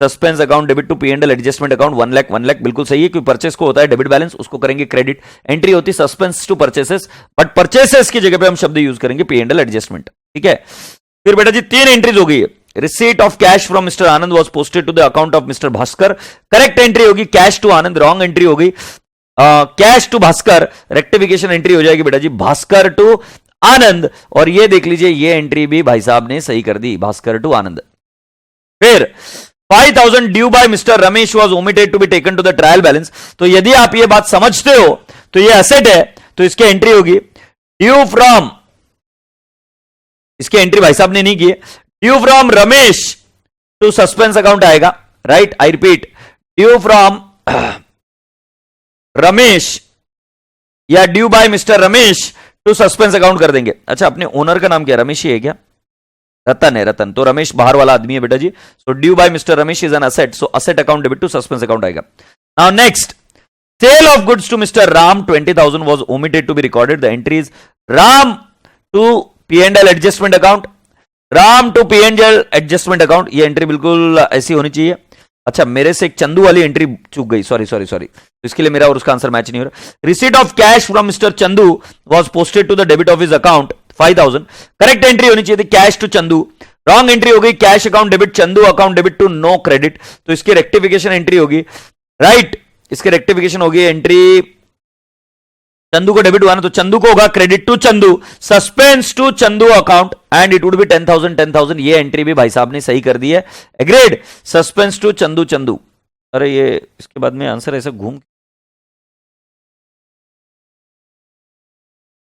Suspense account debit to P and L adjustment account 1,00,000 बिल्कुल सही है, क्योंकि परचेस को होता है डेबिट बैलेंस, उसको करेंगे क्रेडिट। एंट्री होती है suspense to purchases, but purchases की जगह पे हम शब्द यूज करेंगे पी एंड एल एडजस्टमेंट, ठीक है। फिर बेटा जी 3 एंट्रीज हो गई है। Receipt of cash from mister Anand was posted to the account of mister Bhaskar, correct entry होगी cash to Anand, wrong entry हो गई cash to Bhaskar. Rectification entry हो जाएगी बेटा जी भास्कर टू आनंद, और ये देख लीजिए ये एंट्री भी भाई साहब ने सही कर दी, भास्कर टू आनंद। फिर 5,000 due by mister Ramesh was omitted to be taken to the trial balance. तो यदि आप ये बात समझते हो तो ये एसेट है, तो इसकी एंट्री होगी ड्यू फ्रॉम, इसकी एंट्री भाई साहब ने नहीं की है, due from Ramesh to suspense account आएगा, right. I repeat, due from Ramesh या due by mister Ramesh to suspense account कर देंगे। अच्छा, अपने ओनर का नाम क्या, रमेश ही है क्या? रतन है, रतन। तो रमेश बाहर वाला आदमी है बेटा जी। So due by mister Ramesh is an asset, so asset account debit to suspense account आएगा। Now next, sale of goods to mister Ram 20,000 was omitted to be recorded. The entry is Ram to P&L adjustment account, Ram to P&L adjustment account. ये entry बिल्कुल ऐसी होनी चाहिए। अच्छा, मेरे से एक चंदू वाली एंट्री चूक गई, सॉरी सॉरी सॉरी, तो इसके लिए मेरा और उसका आंसर मैच नहीं हो रहा। Receipt of cash from mister Chandu was posted to the debit of his account 5,000। Correct entry होनी चाहिए थी cash to Chandu, wrong entry हो गई cash account debit Chandu account debit to no credit. तो इसकी रेक्टिफिकेशन एंट्री होगी, राइट, इसकी रेक्टिफिकेशन होगी एंट्री, चंदू को डेबिट हुआ ना तो चंदू को होगा credit to Chandu, suspense to Chandu account and it would B 10,000 10,000। ये एंट्री भी भाई साहब ने सही कर दी है, agreed. Suspense to Chandu Chandu. अरे ये इसके बाद में आंसर ऐसा घूम,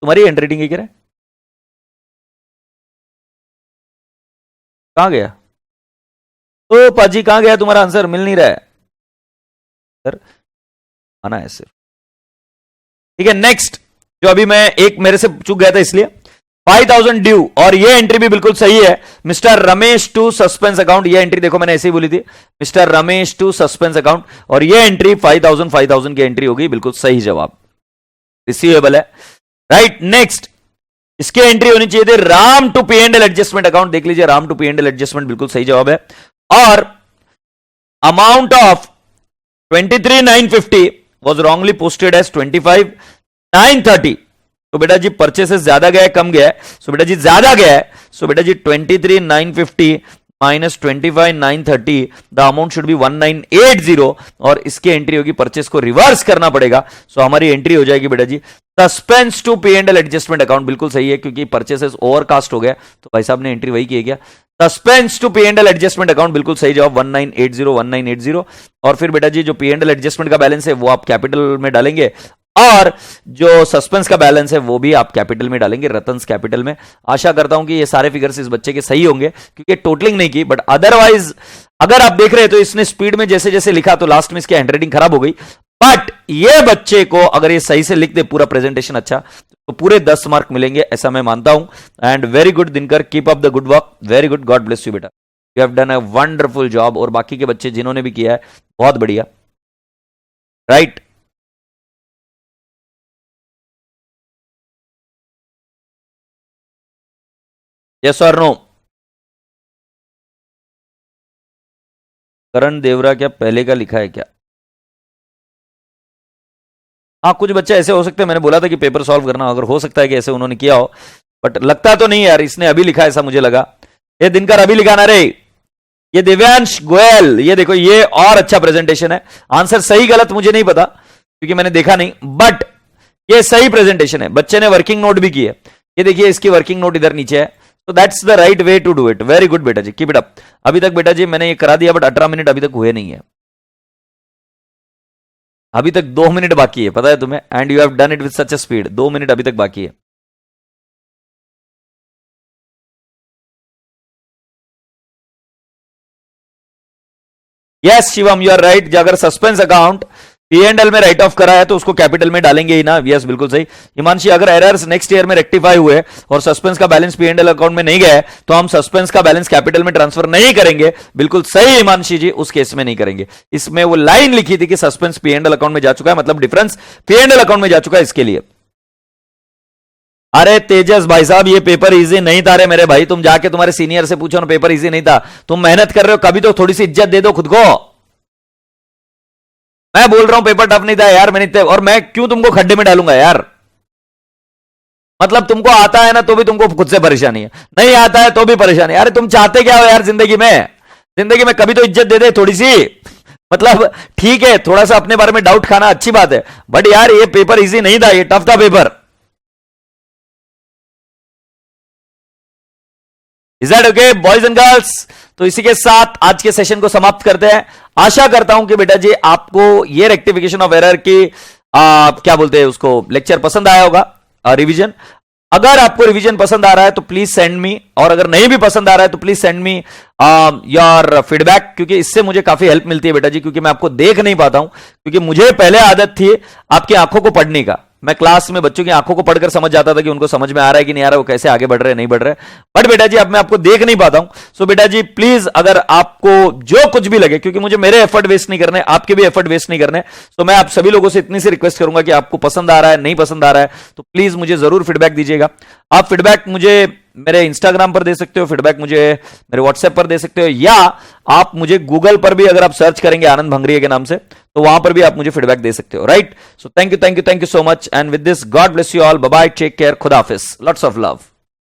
तुम्हारी एंट्री रेटिंग क्या है? कहां गया ओ पाजी, कहां गया तुम्हारा आंसर? मिल नहीं रहा है सर, आना है सिर्फ। ठीक है, नेक्स्ट, जो अभी मैं एक मेरे से चूक गया था इसलिए 5,000 ड्यू, और ये एंट्री भी बिल्कुल सही है, mister Ramesh to suspense account. ये एंट्री देखो मैंने ऐसे ही बोली थी, mister Ramesh to suspense account, और ये एंट्री 5,000 की एंट्री होगी, बिल्कुल सही जवाब, रिसीवेबल है, राइट। नेक्स्ट, इसकी एंट्री होनी चाहिए थी Ram to P&L adjustment account. देख लीजिए, राम टू P&L एडजस्टमेंट बिल्कुल सही जवाब है। और amount of 23,950 was wrongly posted as 25,930। तो बेटा जी परचेसेस ज्यादा गया है कम गया है? सो बेटा जी ज्यादा गया है, सो बेटा जी 23,950 minus 25,930, the amount should be 1980, और इसकी एंट्री होगी, परचेस को रिवर्स करना पड़ेगा। सो हमारी एंट्री हो जाएगी बेटा जी suspense to P&L adjustment account. बिल्कुल सही है, क्योंकि परचेसेस ओवरकास्ट हो गया, तो भाई साहब ने एंट्री वही की गया, suspense to P&L adjustment account, बिल्कुल सही जवाब 1980। और फिर बेटा जी जो P&L एडजस्टमेंट का बैलेंस है वो आप कैपिटल में डालेंगे, और जो सस्पेंस का बैलेंस है वो भी आप कैपिटल में डालेंगे, रतन्स कैपिटल में। आशा करता हूं कि ये सारे फिगर्स इस बच्चे के सही होंगे, क्योंकि टोटलिंग नहीं की, बट अदरवाइज अगर आप देख रहे हैं तो इसने स्पीड में जैसे जैसे लिखा तो लास्ट में इसकी हैंडराइटिंग खराब हो गई। बट ये बच्चे को अगर ये सही से लिख दे पूरा प्रेजेंटेशन अच्छा, तो पूरे 10 मार्क मिलेंगे, ऐसा मैं मानता हूं। And very good Dinkar, keep up the good work, very good, God bless you बेटा, you have done a wonderful job. और बाकी के बच्चे जिन्होंने भी किया है बहुत बढ़िया, राइट। यस और नो? करण देवरा क्या पहले का लिखा है क्या? हाँ, कुछ बच्चे ऐसे हो सकते हैं, मैंने बोला था कि पेपर सॉल्व करना, अगर हो सकता है कि ऐसे उन्होंने किया हो, बट लगता तो नहीं यार, इसने अभी लिखा ऐसा मुझे लगा। ये दिनकर अभी लिखा ना रे, ये दिव्यांश गोयल, ये देखो, ये और अच्छा प्रेजेंटेशन है। आंसर सही गलत मुझे नहीं पता क्योंकि मैंने देखा नहीं, बट ये सही प्रेजेंटेशन है। बच्चे ने वर्किंग नोट भी की है, ये देखिए इसकी वर्किंग नोट इधर नीचे है। तो that's the right way to do it, very good बेटा जी, कीप इट अप। अभी तक बेटा जी मैंने ये करा दिया, बट 18 मिनट अभी तक हुए नहीं है, अभी तक 2 मिनट बाकी है, पता है तुम्हें? And you have done it with such a speed, 2 minute अभी तक बाकी है। Yes Shivam, you are right. अगर सस्पेंस अकाउंट P&L में राइट ऑफ करा है तो उसको कैपिटल में डालेंगे ही ना। यस बिल्कुल सही। हिमांशी, अगर एरर्स नेक्स्ट ईयर में रेक्टिफाई हुए और सस्पेंस का बैलेंस P&L अकाउंट में नहीं गया तो हम सस्पेंस का बैलेंस कैपिटल में ट्रांसफर नहीं करेंगे। बिल्कुल सही हिमांशी जी, उस केस में नहीं करेंगे। इसमें वो लाइन लिखी थी कि सस्पेंस P&L अकाउंट में जा चुका है, मतलब डिफरेंस P&L अकाउंट में जा चुका है, इसके लिए। अरे तेजस भाई साहब, ये पेपर इजी नहीं था रे मेरे भाई, तुम जाके तुम्हारे सीनियर से पूछो ना, पेपर इजी नहीं था। तुम मेहनत कर रहे हो, कभी तो थोड़ी सी इज्जत दे दो खुद को। मैं बोल रहा हूं पेपर टफ नहीं था यार, मैंने, और मैं क्यों तुमको खड्डे में डालूंगा यार? मतलब तुमको आता है ना तो भी तुमको खुद से परेशानी है, नहीं आता है तो भी परेशानी है। अरे तुम चाहते क्या हो यार जिंदगी में? जिंदगी में कभी तो इज्जत दे दे थोड़ी सी। मतलब ठीक है, थोड़ा सा अपने बारे में डाउट खाना अच्छी बात है, बट यार ये पेपर इजी नहीं था, ये टफ था paper. Is that okay boys and girls? तो इसी के साथ आज के सेशन को समाप्त करते हैं। आशा करता हूं कि बेटा जी आपको ये रेक्टिफिकेशन ऑफ एरर की क्या बोलते हैं उसको, लेक्चर पसंद आया होगा, रिवीजन। अगर आपको रिवीजन पसंद आ रहा है तो प्लीज सेंड मी, और अगर नहीं भी पसंद आ रहा है तो please send me your feedback, क्योंकि इससे मुझे काफी हेल्प मिलती है बेटा जी, क्योंकि मैं आपको देख नहीं पाता हूं, क्योंकि मुझे पहले आदत थी आपकी आंखों को पढ़ने का, मैं क्लास में बच्चों की आंखों को पढ़कर समझ जाता था कि उनको समझ में आ रहा है कि नहीं आ रहा है, वो कैसे आगे बढ़ रहे हैं नहीं बढ़ रहे। बट बेटा जी अब मैं आपको देख नहीं पाता हूं। सो बेटा जी प्लीज अगर आपको जो कुछ भी लगे, क्योंकि मुझे मेरे एफर्ट वेस्ट नहीं करने, आपके भी एफर्ट वेस्ट नहीं करने, तो मैं आप सभी लोगों से इतनी सी रिक्वेस्ट करूंगा कि आपको पसंद आ रहा है नहीं पसंद आ रहा है तो प्लीज मुझे जरूर फीडबैक दीजिएगा। आप फीडबैक मुझे मेरे इंस्टाग्राम पर दे सकते हो, फीडबैक मुझे मेरे व्हाट्सएप पर दे सकते हो, या आप मुझे गूगल पर भी अगर आप सर्च करेंगे आनंद भंगरिया के नाम से तो वहां पर भी आप मुझे फीडबैक दे सकते हो। Right, so thank you so much and with this God bless you all, bye bye, take care, खुदा हाफिज, लॉट्स ऑफ लव।